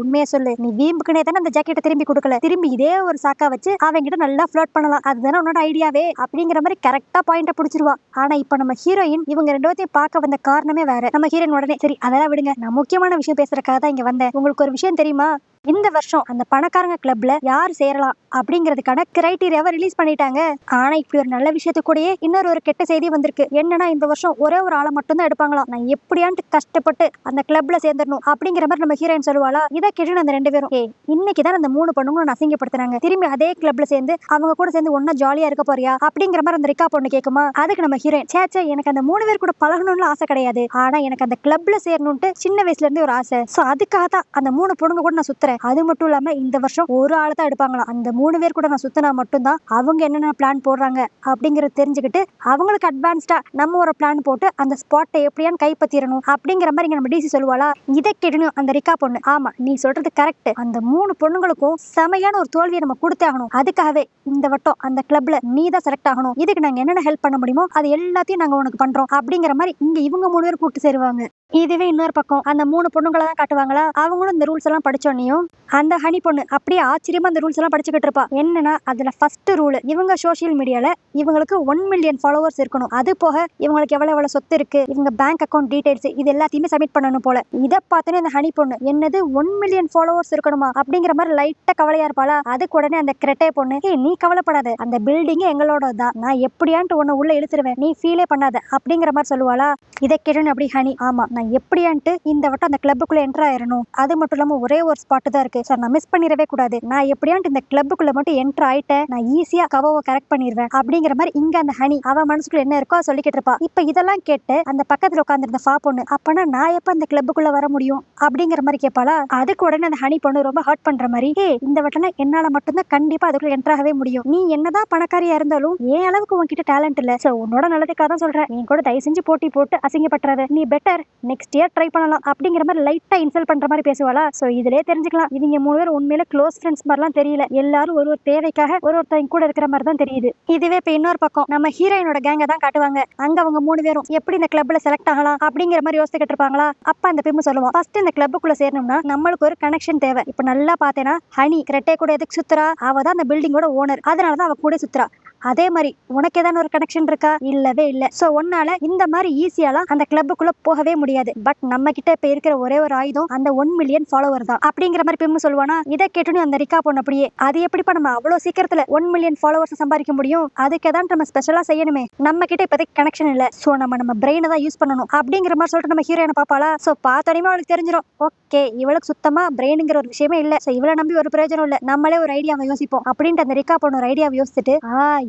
[SPEAKER 1] உண்மையா சொல்லு, நீ வீம்புக்குனே தானே அந்த ஜாக்கெட்டை திரும்பி கொடுக்கல, திரும்பி இதே ஒரு சாக்கா வச்சு அவங்கிட்ட நல்லா ஃப்ளோட் பண்ணலாம், அதுதானே உன்னோட ஐடியாவே அப்படிங்கிற மாதிரி கரெக்டா பாயிண்ட பிடிச்சிருவா. ஆனா இப்ப நம்ம ஹீரோயின் இவங்க ரெண்டு பேர்த்தையும் பார்க்க வந்த காரணமே வேற. நம்ம ஹீரோயின் உடனே சரி அதெல்லாம் விடுங்க, நான் முக்கியமான விஷயம் பேசுறதுக்காக தான் இங்க வந்தேன், உங்களுக்கு ஒரு விஷயம் தெரியுமா, இந்த வருஷம் அந்த பணக்காரங்க கிளப்ல யார் சேரலாம் அப்படிங்கிறதுக்கான கிரைட்டீரியாவை ரிலீஸ் பண்ணிட்டாங்க. ஆனா இப்படி ஒரு நல்ல விஷயத்து கூடயே இன்னொரு கெட்ட செய்தி வந்திருக்கு. என்னன்னா இந்த வருஷம் ஒரே ஒரு ஆளை மட்டும் தான் எடுப்பாங்களாம், நான் எப்படியான்ட்டு கஷ்டப்பட்டு அந்த கிளப்ல சேர்ந்துடணும் அப்படிங்கிற மாதிரி நம்ம ஹீரோயின் சொல்லுவாளா. இதை கேட்டு அந்த ரெண்டு பேரும் இன்னைக்குதான் அந்த மூணு பொண்ணுங்களும் அசிங்கப்படுத்துறாங்க, திரும்பி அதே கிளப்ல சேர்ந்து அவங்க கூட சேர்ந்து ஒன்னா ஜாலியா இருக்க போறியா அப்படிங்கிற மாதிரி அந்த ரிக்கா பொண்ணு கேக்குமா. அதுக்கு நம்ம ஹீரோயின் சேச்சே எனக்கு அந்த மூணு பேர் கூட பழகணும்னு ஆசை கிடையாது, ஆனா எனக்கு அந்த கிளப்ல சேரணும்ட்டு சின்ன வயசுல இருந்தே ஒரு ஆசை, சோ அதுக்காக தான் அந்த மூணு பொண்ணுங்க கூட நான் சுத்துறேன். அது மட்டும் இல்லாம இந்த வருஷம் ஒரு ஆளை தான் எடுப்பாங்களாம், அந்த மூணு பேர் கூட நான் சுத்தினா மட்டும்தான் அவங்க என்னென்ன பிளான் போடுறாங்க அப்படிங்கறத தெரிஞ்சுக்கிட்டு அவங்களுக்கு அட்வான்ஸ்டா நம்ம ஒரு பிளான் போட்டு அந்த ஸ்பாட்டை எப்படியான்னு கைப்பற்றிடணும் அப்படிங்கிற மாதிரி நம்ம டிசி சொல்லுவாளா. இதை கேட்டணும் அந்த ரிக்கா பொண்ணு ஆமா நீ சொல்றது கரெக்ட், அந்த மூணு பொண்ணுங்களுக்கும் செமையான ஒரு தோல்வியை நம்ம கொடுத்தே ஆகணும், அதுக்காகவே இந்த வட்டம் அந்த கிளப்ல நீ தான் செலக்ட் ஆகணும், இதுக்கு நாங்க என்னென்ன ஹெல்ப் பண்ண முடியுமோ அது எல்லாத்தையும் நாங்க உனக்கு பண்றோம் அப்படிங்கிற மாதிரி இங்க இவங்க மூணு பேர் கூட்டு சேருவாங்க. இதுவே இன்னொரு பக்கம் அந்த மூணு பொண்ணுங்களை தான் காட்டுவாங்களா. அவங்களும் இந்த ரூல்ஸ் எல்லாம் படிச்சோன்னையும் அந்த ஹனி பொண்ணு அப்படியே ஆச்சரியமா அந்த ரூல்ஸ் எல்லாம் படிச்சுக்கிட்டு இருப்பா. என்னன்னா அதுல ஃபர்ஸ்ட் ரூல் இவங்க சோசியல் மீடியால இவங்களுக்கு 1 மில்லியன் ஃபாலோவர்ஸ் இருக்கணும், அது போக இவங்களுக்கு எவ்வளவு சொத்து இருக்கு, இவங்க பேங்க் அக்கௌண்ட் டீடைல்ஸ் இது எல்லாத்தையுமே சப்மிட் பண்ணணும் போல. இதை பார்த்துன்னு அந்த ஹனி பொண்ணு என்னது 1 மில்லியன் ஃபாலோவர்ஸ் இருக்கணுமா அப்படிங்கிற மாதிரி லைட்டா கவலையா இருப்பாளா. அதுக்கு உடனே அந்த கிரெட்டே பொண்ணு நீ கவலைப்படாத, அந்த பில்டிங் எங்களோட தான், நான் எப்படியான்ட்டு உன்னை உள்ள இழுத்துருவேன், நீ ஃபீலே பண்ணாத அப்படிங்கிற மாதிரி சொல்லுவாளா. இதை கேட்டு அப்படி ஹனி ஆமா நான் எப்படியான்ட்டு இந்த வட்டம் அந்த கிளப்புக்குள்ள என்டர் ஆயிரணும், அது மட்டும் இல்லாம ஒரே ஒரு ஸ்பாட் தான் இருக்கு, சார் நான் மிஸ் பண்ணிடவே கூடாது, நான் எப்படியான்ட்டு இந்த கிளப்புக்குள்ள மட்டும் என்டர் ஆயிட்டேன், நான் ஈஸியா கவாவை கரெக்ட் பண்ணிடுவேன் அப்படிங்கிற மாதிரி இங்க அந்த ஹனி அவ மனசுக்குள்ள என்ன இருக்கோ சொல்லிக்கிட்டு இருப்பா. இப்ப இதெல்லாம் கேட்டு அந்த பக்கத்துல உட்காந்துருந்த ஃபா பொண்ணு அப்பனா நான் எப்ப இந்த கிளப்புக்குள்ள வர முடியும் அப்படிங்கிற மாதிரி கேட்பாளா. அதுக்கு உடனே அந்த ஹனி பொண்ணு ரொம்ப ஹர்ட் பண்ற மாதிரி இந்த வட்டம் என்னால மட்டும்தான் கண்டிப்பா அதுக்குள்ள என்டர் ஆகவே முடியும், நீ என்னதான் பணக்காரியா இருந்தாலும் ஏன் அளவுக்கு உன்கிட்ட டேலண்ட் இல்ல, சோ உன்னோட நல்லதுக்காக தான் சொல்றேன், நீ கூட தயவு செஞ்சு போட்டி போட்டு அசிங்கப்பட்டுறாத, நீ பெட்டர் நெக்ஸ்ட் இயர் ட்ரை பண்ணலாம் அப்படிங்கிற மாதிரி லைட்டா இன்சல்ட் பண்ற மாதிரி பேசுவாளா. சோ இதுலயே தெரிஞ்சுக்கலாம் இவங்க மூணு பேர் உண்மையில க்ளோஸ் ஃப்ரெண்ட்ஸ் மாதிரிலாம் தெரியல, எல்லாரும் ஒரு தேவைக்காக ஒருத்தங்க கூட இருக்கிற மாதிரி தான் தெரியுது. இதுவே இப்ப இன்னொரு பக்கம் நம்ம ஹீரோயினோட கேங்க தான் காட்டுவாங்க. அங்க அவங்க மூணு பேரும் எப்படி இந்த கிளப்ல செலக்ட் ஆகலாம் அப்படிங்கிற மாதிரி யோசிச்சுக்கிட்டு இருப்பாங்களா. அப்ப அந்த பிம்மு சொல்லுவான் ஃபர்ஸ்ட் இந்த கிளப்புக்குள்ள சேரணும்னா நம்மளுக்கு ஒரு கனெக்ஷன் தேவை. இப்ப நல்லா பாத்தேன்னா ஹனி கிரெட்டே கூட எதுக்கு சுத்துறா, அவ தான் அந்த பில்டிங்கோட ஓனர், அதனாலதான் அவ கூட சுத்துறா. அதே மாதிரி உனக்கு ஏதாவது ஒரு கனெக்ஷன் இருக்கா? இல்லவே இல்ல. சோ உன்னால இந்த மாதிரி ஈஸியாலாம் அந்த கிளப்புக்குள்ள போகவே முடியாது. பட் நம்ம கிட்ட இப்ப இருக்கிற ஒரே ஒரு ஆயுதம் அந்த 1 மில்லியன் ஃபாலோவர் தான் அப்படிங்கிற மாதிரி பிம் சொல்லுவானா. இதை கேட்டுன்னு அந்த ரிக்கா பொண்ணு அப்படியே, அது எப்படிப்பா நம்ம அவ்வளவு சீக்கிரத்துல 1 மில்லியன் ஃபாலோவர்ஸ் சம்பாதிக்க முடியும்? அதுக்கு தான் நம்ம ஸ்பெஷலா செய்யணுமே. நம்ம கிட்ட இப்போதைக்கு கனெக்ஷன் இல்ல. சோ நம்ம பிரெயினை தான் யூஸ் பண்ணணும் அப்படிங்கிற மாதிரி சொல்லிட்டு நம்ம ஹீரோயினை பாப்பாளா. சோ பார்த்தோன்னே அவளுக்கு தெரிஞ்சிடும், ஓகே இவளுக்கு சுத்தமா பிரெயினுங்கிற ஒரு விஷயமே இல்ல. சோ இவளை நம்பி ஒரு பிரயோஜனம் இல்ல, நம்மளே ஒரு ஐடியாவை யோசிப்போம் அப்படின்ட்டு அந்த ரிக்கா பொண்ணு ஒரு ஐடியாவை யோசிச்சுட்டு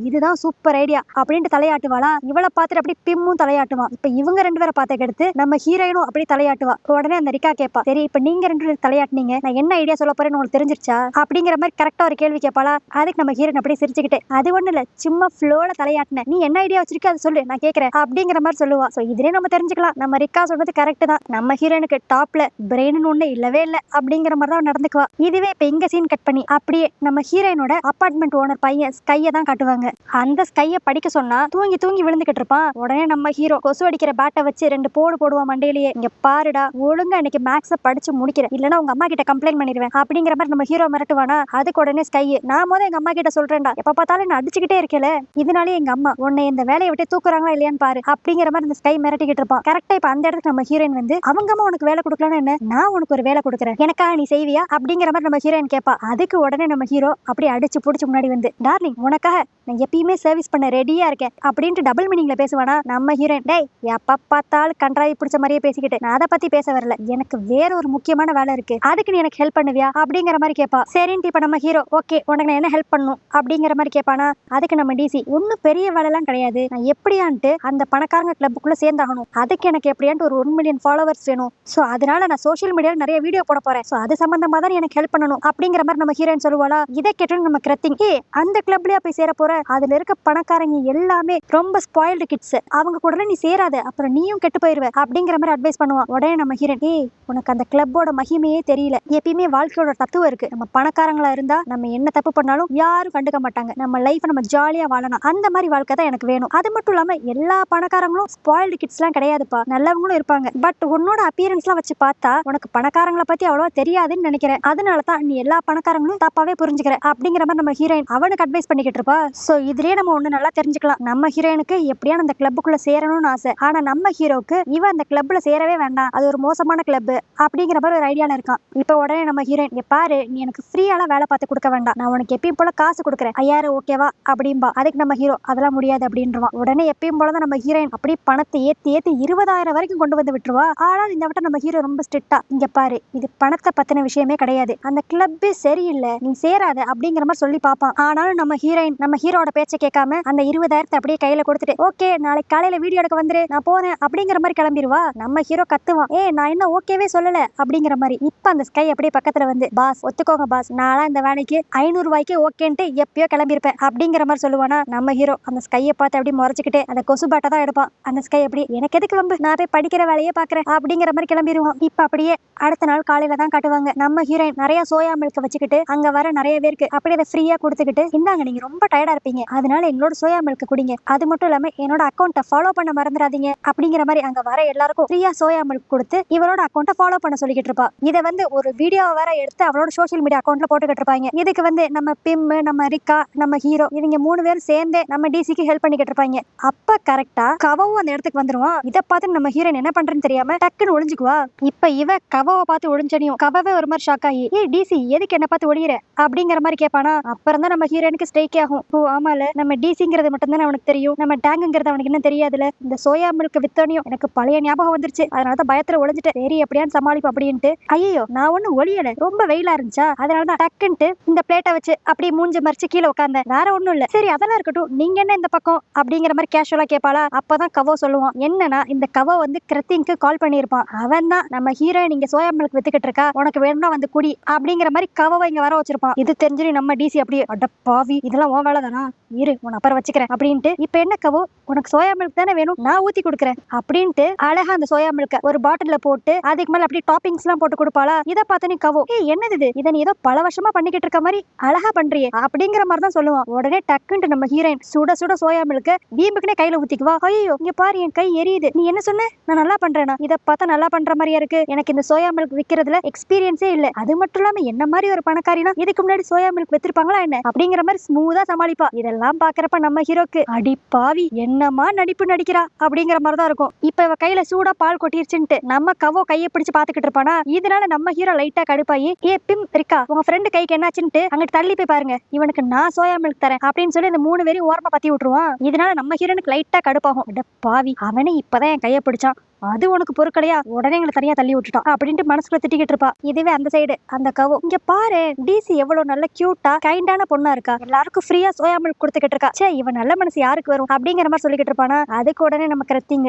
[SPEAKER 1] இதுதான் சூப்பர் ஐடியா அப்படின்ட்டு தலையாட்டுவாளா. இவளை பார்த்துட்டு அப்படி பிம்மும் தலையாட்டுவான். இப்ப இவங்க ரெண்டு பேரை பார்த்த எடுத்து நம்ம ஹீரோயினும் அப்படி தலையாட்டுவா. உடனே அந்த ரிக்கா கேட்பா, சரி இப்ப நீங்க ரெண்டு பேரும் தலையாட்டுனீங்க, நான் என்ன ஐடியா சொல்ல போறேன்னு உங்களுக்கு தெரிஞ்சிருச்சா அப்படிங்கிற மாதிரி கரெக்டா ஒரு கேள்வி கேட்பாளா. அதுக்கு நம்ம ஹீரோயின் அப்படியே சிரிச்சுக்கிட்டு, அது ஒண்ணு இல்ல, சும்மா ஃப்ளோல தலையாட்டின, நீ என்ன ஐடியா வச்சிருக்க அதை சொல்லு, நான் கேட்கறேன் அப்படிங்கிற மாதிரி சொல்லுவா. சோ இதுலயே நம்ம தெரிஞ்சுக்கலாம் நம்ம ரிக்கா சொல்றது கரெக்ட் தான். நம்ம ஹீரோயினுக்கு டாப்ல பிரெயின் ஒண்ணு இல்லவே இல்ல அப்படிங்கிற மாதிரி தான் நடந்துக்குவா. இதுவே இப்ப இங்க சீன் கட் பண்ணி அப்படியே நம்ம ஹீரோயினோட அபார்ட்மெண்ட் ஓனர் பையன் ஸ்கையை தான் காட்டுவாங்க. அந்த ஸ்கையை படிக்க சொன்னா தூங்கி தூங்கி விழுந்துகிட்டு இருப்பான். உடனே நம்ம ஹீரோ கொசு அடிக்கிற பேட்டை வச்சு 2 போடு போடுவான் மண்டையிலேயே. இங்க பாருடா, ஒழுங்கா இன்னைக்கு மேக்ஸ படிச்சு முடிக்கிற, இல்லன்னா உங்க அம்மா கிட்ட கம்ப்ளைண்ட் பண்ணிடுவேன் அப்படிங்கிற மாதிரி நம்ம ஹீரோ மிரட்டுவானா. அதுக்கு உடனே ஸ்கை, நான் எங்க அம்மா கிட்ட சொல்றேன்டா, எப்ப பார்த்தாலும் என்ன அடிச்சுக்கிட்டே இருக்கல, இதனாலே எங்க அம்மா உன்னை இந்த வேலையை விட்டு தூக்குறாங்களா இல்லையான்னு பாரு அப்படிங்கிற மாதிரி இந்த ஸ்கை மிரட்டிக்கிட்டு இருப்பான். கரெக்டா இப்ப அந்த இடத்துக்கு நம்ம ஹீரோயின் வந்து, அவங்க அம்மா உனக்கு வேலை கொடுக்கலன்னு என்ன, நான் உனக்கு ஒரு வேலை கொடுக்குறேன், எனக்காக நீ செய்வியா அப்படிங்கிற மாதிரி நம்ம ஹீரோயின் கேட்பா. அதுக்கு உடனே நம்ம ஹீரோ அப்படியே அடிச்சு புடிச்சு முன்னாடி வந்து, டார்லிங் உனக்காக நான் எப்பயுமே சர்வீஸ் பண்ண ரெடியா இருக்கேன் அப்படின்ட்டு டபுள் மீனிங்ல பேசுவானா. நம்ம ஹீரோயின், டேய் எப்ப பார்த்தாலும் கன்றாவி பிடிச்ச மாதிரியே பேசிக்கிட்டு, நான் அதை பத்தி பேச வரல, எனக்கு வேற ஒரு முக்கியமான வேலை இருக்கு, அதுக்கு நீ எனக்கு ஹெல்ப் பண்ணுவியா அப்படிங்கிற மாதிரி கேட்பா. சரின்ட்டு இப்ப நம்ம ஹீரோ, ஓகே உனக்கு நான் என்ன ஹெல்ப் பண்ணும் அப்படிங்கிற மாதிரி கேட்பானா. அதுக்கு நம்ம டிசி, ஒன்னும் பெரிய வேலை எல்லாம் கிடையாது, நான் எப்படியான்ட்டு அந்த பணக்காரங்க கிளப்புக்குள்ள சேர்ந்தாகணும், அதுக்கு எனக்கு எப்படியான்ட்டு ஒரு 1 மில்லியன் ஃபாலோவர்ஸ் வேணும், சோ அதனால நான் சோஷியல் மீடியால நிறைய வீடியோ போட போறேன், சோ அது சம்பந்தமா தான் எனக்கு ஹெல்ப் பண்ணணும் அப்படிங்கிற மாதிரி நம்ம ஹீரோயின் சொல்லுவாளா. இதை கேட்டு நம்ம கிரத்திங், அந்த கிளப்லயா போய் சேர போற, அதுல இருக்க பணக்காரங்க எல்லாமே ரொம்ப ஸ்பாயில்டு கிட்ஸ், அவங்க கூட நீ சேராத, அப்புறம் நீயும் கெட்டு போயிருவ அப்படிங்கிற மாதிரி அட்வைஸ் பண்ணுவான். உடனே நம்ம ஹீரோயின், உனக்கு அந்த கிளப்போட மகிமையே தெரியல, எப்பயுமே வாழ்க்கையோட தத்துவம் இருக்கு, நம்ம பணக்காரங்களா இருந்தா நம்ம என்ன தப்பு பண்ணாலும் யாரும் கண்டுக்க மாட்டாங்க, நம்ம லைஃப் நம்ம ஜாலியா வாழலாம், அந்த மாதிரி வாழ்க்கை தான் எனக்கு வேணும். அது மட்டும் இல்லாம எல்லா பணக்காரங்களும் ஸ்பாயில்டு கிட்ஸ் எல்லாம் கிடையாதுப்பா, நல்லவங்களும் இருப்பாங்க, பட் உன்னோட அப்பியரன்ஸ் எல்லாம் வச்சு பார்த்தா உனக்கு பணக்காரங்களை பத்தி அவ்வளவா தெரியாதுன்னு நினைக்கிறேன், அதனாலதான் நீ எல்லா பணக்காரங்களும் தப்பாவே புரிஞ்சுக்கிற அப்படிங்கிற மாதிரி நம்ம ஹீரோயின் அவனுக்கு அட்வைஸ் பண்ணிக்கிட்டு இருப்பா. சோ இதுலயே நம்ம ஒண்ணு நல்லா தெரிஞ்சுக்கலாம், நம்ம ஹீரோயினுக்கு எப்படியான அந்த கிளப்புக்குள்ள சேரணும்னு ஆசை, ஆனா நம்ம ஹீரோக்கு இவன் அந்த கிளப்ல சேரவே வேண்டாம், அது ஒரு மோசமான கிளப் அப்படிங்கிற மாதிரி ஒரு ஐடியால இருக்கான். இப்ப உடனே நம்ம ஹீரோயின், பாரு நீ எனக்கு ஃப்ரீயாலாம் வேலை பார்த்து கொடுக்க வேண்டாம், நான் உனக்கு எப்பயும் போல காசு கொடுக்குறேன், 5000 ஓகேவா அப்படின்பா. அதுக்கு நம்ம ஹீரோ, அதெல்லாம் முடியாது அப்படின்றான். உடனே எப்பயும் போலதான் நம்ம ஹீரோயின் அப்படி பணத்தை ஏத்தி ஏத்தி 20,000 வரைக்கும் கொண்டு வந்து விட்டுருவா. ஆனால் இந்த விட்ட நம்ம ஹீரோ ரொம்ப ஸ்ட்ரிக்டா, இங்க பாரு இது பணத்தை பத்தின விஷயமே கிடையாது, அந்த கிளப்பே சரியில்லை, நீ சேராத அப்படிங்கிற மாதிரி சொல்லி பார்ப்பான். ஆனாலும் நம்ம ஹீரோயின் நம்ம ஹீரோட பேச்சை கேட்காம அந்த 20,000 அப்படியே கையில கொடுத்துட்டு, ஓகே நாளைக்கு காலையில வீடியோ எடுக்க வந்துரு, நான் போறேன் அப்படிங்கிற மாதிரி கிளம்பிடுவா. நம்ம ஹீரோ கத்துவான், நான் என்ன ஓகேவே சொல்லல அப்படிங்கிற மாதிரி. இப்ப அந்த ஸ்கை அப்படியே பக்கத்துல வந்து, பாஸ் ஒத்துக்கோங்க பாஸ், நான்லாம் இந்த வேலைக்கு 500 ரூபாய்க்கு ஓகேன்ட்டு எப்பயோ கிளம்பிருப்பேன் அப்படிங்கிற மாதிரி சொல்லுவானா. நம்ம ஹீரோ அந்த ஸ்கையை பார்த்து அப்படி முறைச்சுக்கிட்டு அந்த கொசு பாட்டை தான் எடுப்பான். அந்த ஸ்கை அப்படி, எனக்கு எதுக்கு வம்பு, நான் போய் படிக்கிற வேலையே பாக்குறேன் அப்படிங்கிற மாதிரி கிளம்பிடுவான். இப்ப அப்படியே அடுத்த நாள் காலையில தான் காட்டுவாங்க. நம்ம ஹீரோயின் நிறைய சோயா மில்க் வச்சுக்கிட்டு அங்க வர நிறைய பேருக்கு அப்படியே அதை ஃப்ரீயா கொடுத்துக்கிட்டு, இந்தாங்க நீங்க ரொம்ப டயர்டா இருப்பீங்க, அதனால எங்களோட சோயா மில்க் குடிங்க, அது மட்டும் இல்லாம என்னோட அக்கௌண்ட்டை ஃபாலோ பண்ண மறந்துடாதீங்க அப்படிங்கிற மாதிரி அங்க வர எல்லாருக்கும் ஃப்ரீயா சோயா மில்க் கொடுத்து இவரோட அக்கௌண்ட்டை ஃபாலோ பண்ண சொல்லிக்கிட்டு இருப்பா. இதை வந்து ஒரு வீடியோ வேற எடுத்து அவளோட சோஷியல் மீடியா அக்கௌண்ட்ல போட்டுக்கிட்டு இருப்பாங்க. இதுக்கு வந்து நம்ம பிம், நம்ம ரிக்கா, நம்ம ஹீரோ இவங்க 3 பேரும் சேர்ந்து நம்ம டிசிக்கு ஹெல்ப் பண்ணிக்கிட்டு இருப்பாங்க. அப்ப கரெக்டா கவவும் அந்த இடத்துக்கு வந்துருவான். இதை பார்த்து நம்ம ஹீரோயின் என்ன பண்றேன்னு தெரியாம டக்குன்னு ஒளிஞ்சுக்குவா. இப்ப இவ கவவை பார்த்து ஒளிஞ்சனியும் கவவே ஒரு மாதிரி ஷாக் ஆகி, டிசி எதுக்கு என்ன பார்த்து ஒளியிற அப்படிங்கிற மாதிரி கேட்பானா. அப்புறம் தான் நம்ம ஹீரோயினுக்கு ஸ்ட்ரைக் ஆகும், ஓ ஆமால நம்ம டிசிங்கிறது மட்டும் தான் அவனுக்கு தெரியும், நம்ம டேங்குங்கிறது அவனுக்கு என்ன தெரியாதுல, இந்த சோயா மில்க் வித்தோனியும் எனக்கு பழைய ஞாபகம் வந்துருச்சு, அதனாலதான் பயத்துல ஒளிஞ்சிட்டு சரி எப்படியான்னு சமாளிப்பு அப்படின்ட்டு. ஐயோ நான் ஒண்ணு ஒளியல, ரொம்ப வெயிலா இருந்துச்சா அதனாலதான் டக்குன்ட்டு இந்த பிளேட்டை வச்சு அப்படியே மூஞ்ச மறிச்சு கீழே உட்கார்ந்தேன், வேற ஒண்ணும் இல்ல, சரி அதெல்லாம் இருக்கட்டும் நீங்க என்ன இந்த பக்கம் அப்படிங்கிற மாதிரி கேஷுவலா கேட்பாளா. அப்பதான் கவோ சொல்லுவான், என்னன்னா இந்த கவோ வந்து கிருத்திங்க்கு கால் பண்ணிருப்பான், அவன் தான் நம்ம ஹீரோயின் இங்க சோயா மில்க் வித்துக்கிட்டு இருக்கா, உனக்கு வேணும்னா வந்து குடி அப்படிங்கிற மாதிரி கவவை இங்க வர வச்சிருப்பான். இது தெரிஞ்சு நம்ம டிசி அப்படியே, அட பாவி இதெல்லாம் உன் வேலை தானா, இரு உன் அப்புறம் வச்சுக்கிறேன் அப்படின்ட்டு. இப்ப என்ன கவோ உனக்கு சோயா மில்க் தானே வேணும், நான் ஊத்தி கொடுக்குறேன் அப்படின்ட்டு அழகா அந்த சோயா மில்க ஒரு பாட்டில்ல போட்டு அதுக்கு மேல அப்படியே டாப்பிங்ஸ் எல்லாம் போட்டு கொடுப்பாளா. இதை பார்த்து நீ கவோ, என்னது இதை நீ ஏதோ பல வருஷமா பண்ணிக்கிட்டு இருக்க மாதிரி அழகா பண்றியே அப்படிங்கிற மாதிரி தான் சொல்லுவான். உடனே டக்குன்ட்டு நம்ம ஹீரோயின் சுட சுட சோயா மில்க வீம்புக்குனே கையில ஊத்திக்குவா. ஐயோ இங்க பாரு என் கை எரியுது, நீ என்ன சொன்ன, நான் நல்லா பண்றேனா, இதை பார்த்தா நல்லா பண்ற மாதிரியா இருக்கு, எனக்கு இந்த சோயா மில்க் விக்கிறதுல எக்ஸ்பீரியன்ஸே இல்ல, அது மட்டும் இல்லாம என்ன மாதிரி ஒரு பணக்காரினா இதுக்கு முன்னாடி சோயா மில்க் வித்திருப்பாங்களா என்ன அப்படிங்கிற மாதிரி ஸ்மூதா சமாளிப்பா. இதெல்லாம் பாக்குறப்ப நம்ம ஹீரோக்கு அடி பாவி என்னமா நடிப்பு நடிக்கிறா அப்படிங்கிற மாதிரிதான் இருக்கும். இப்ப இவ கையில சூடா பால் கொட்டிருச்சுன்ட்டு நம்ம கவோ கையை பிடிச்சு பாத்துக்கிட்டு இருப்பானா. இதனால நம்ம ஹீரோ லைட்டா கடுப்பாயி, ஏ பிம் இருக்கா உங்க ஃப்ரெண்டு கைக்கு என்னாச்சுன்ட்டு அங்கிட்டு தள்ளி போய் பாருங்க, இவனுக்கு நான் சோயா மில்க் தரேன் அப்படின்னு சொல்லி இந்த 3 பேரையும் ஓரமா பத்தி விட்டுருவான். இதனால நம்ம ஹீரோனுக்கு லைட்டா கடுப்பாகும். அட பாவி அவனே இப்பதான் என் கையை பிடிச்சான், அது உனக்கு பொறுக்கலையா, உடனே எங்களை தனியா தள்ளி விட்டுட்டான் அப்படின்ட்டு மனசுக்குள்ள திட்டிக்கிட்டு இருப்பா. இதுவே அந்த சைடு அந்த கவோ, இங்க பாரு டிசி எவ்வளவு நல்ல கியூட்டா கைண்டான பொண்ணா இருக்கா, எல்லாருக்கும் ஃப்ரீயா சோயா மில்க் கொடுத்துக்கிட்டு இருக்கா, சே இவன் நல்ல மனசு யாருக்கு வரும் அப்படிங்கிற மாதிரி சொல்லிக்கிட்டு இருப்பானா. அதுக்கு உடனே நம்ம கிரத்திங்க,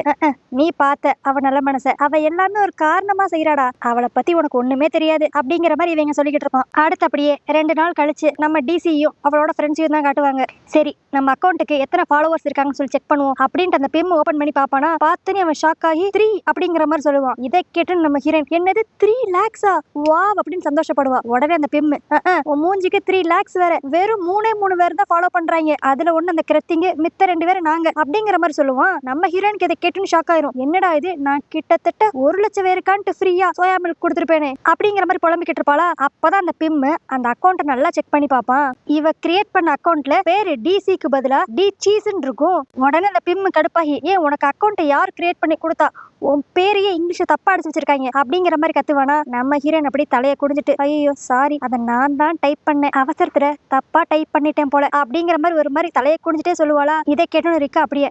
[SPEAKER 1] நீ பார்த்த அவ நல்ல மனச, அவ எல்லாமே ஒரு காரணமா செய்யறாடா, அவளை பத்தி உனக்கு ஒண்ணுமே தெரியாது அப்படிங்கிற மாதிரி இவங்க சொல்லிக்கிட்டு இருப்பான். அடுத்து அப்படியே 2 நாள் கழிச்சு நம்ம டிசியும் அவளோட ஃப்ரெண்ட்ஸையும் தான் காட்டுவாங்க. சரி நம்ம அக்கௌண்ட்டுக்கு எத்தனை ஃபாலோவர்ஸ் இருக்காங்கன்னு சொல்லி செக் பண்ணுவோம் அப்படின்ட்டு அந்த பிம் ஓபன் பண்ணி பாப்பானா. பார்த்தனே அவன் ஷாக் ஆகி 3 அப்படிங்கிற மாதிரி சொல்லுவான். இதை கேட்டு நம்ம ஹீரோயின், என்னது 3 lakhs-ஆ வாவ் அப்படின்னு சந்தோஷப்படுவா. உடனே அந்த பிம், மூஞ்சிக்கு 3 lakhs வேற, வெறும் 3 பேர் தான் ஃபாலோ பண்றாங்க, அதுல ஒண்ணு அந்த கிரத்திங்க, மித்த 2 பேர் நாங்க அப்படிங்கிற மாதிரி சொல்லுவான். நம்ம ஹீரோயினுக்கு இதை கேட்டுன்னு ஷாக் ஆயிரும். என்னடா இது, நான் கிட்டத்தட்ட 1 லட்சம் பேருக்கான்ட்டு ஃப்ரீயா சோயா மில்க் கொடுத்துருப்பேனே அப்படிங்கிற மாதிரி புலம்பிக்கிட்டு இருப்பாளா. அப்பதான் அந்த பிம் அந்த அக்கௌண்ட்டை நல்லா செக் பண்ணி பாப்பான். இவ கிரியேட் பண்ண அக்கௌண்ட்ல பேரு டிசிக்கு பதிலா டி சீஸ்ன்னு இருக்கும். உடனே அந்த பிம் கடுப்பாகி, ஏன் உனக்கு அக்கௌண்ட்டை யார் கிரியேட் பண்ணி கொடுத்தா, உன் பேரையே இங்கிலீஷ்ல தப்பா அடிச்சு வச்சிருக்காங்க அப்படிங்கிற மாதிரி கத்துவானா. நம்ம ஹீரோயின் அப்படி தலையை குடிஞ்சிட்டு, ஐயோ சாரி அதை நான் தான் டைப் பண்ணேன், அவசரத்துல தப்பா டைப் பண்ணிட்டேன் போல அப்படிங்கிற மாதிரி ஒரு மாதிரி தலையை குடிஞ்சிட்டே சொல்லுவாளா. இதை கேட்டோன்னு இருக்கா அப்படியே,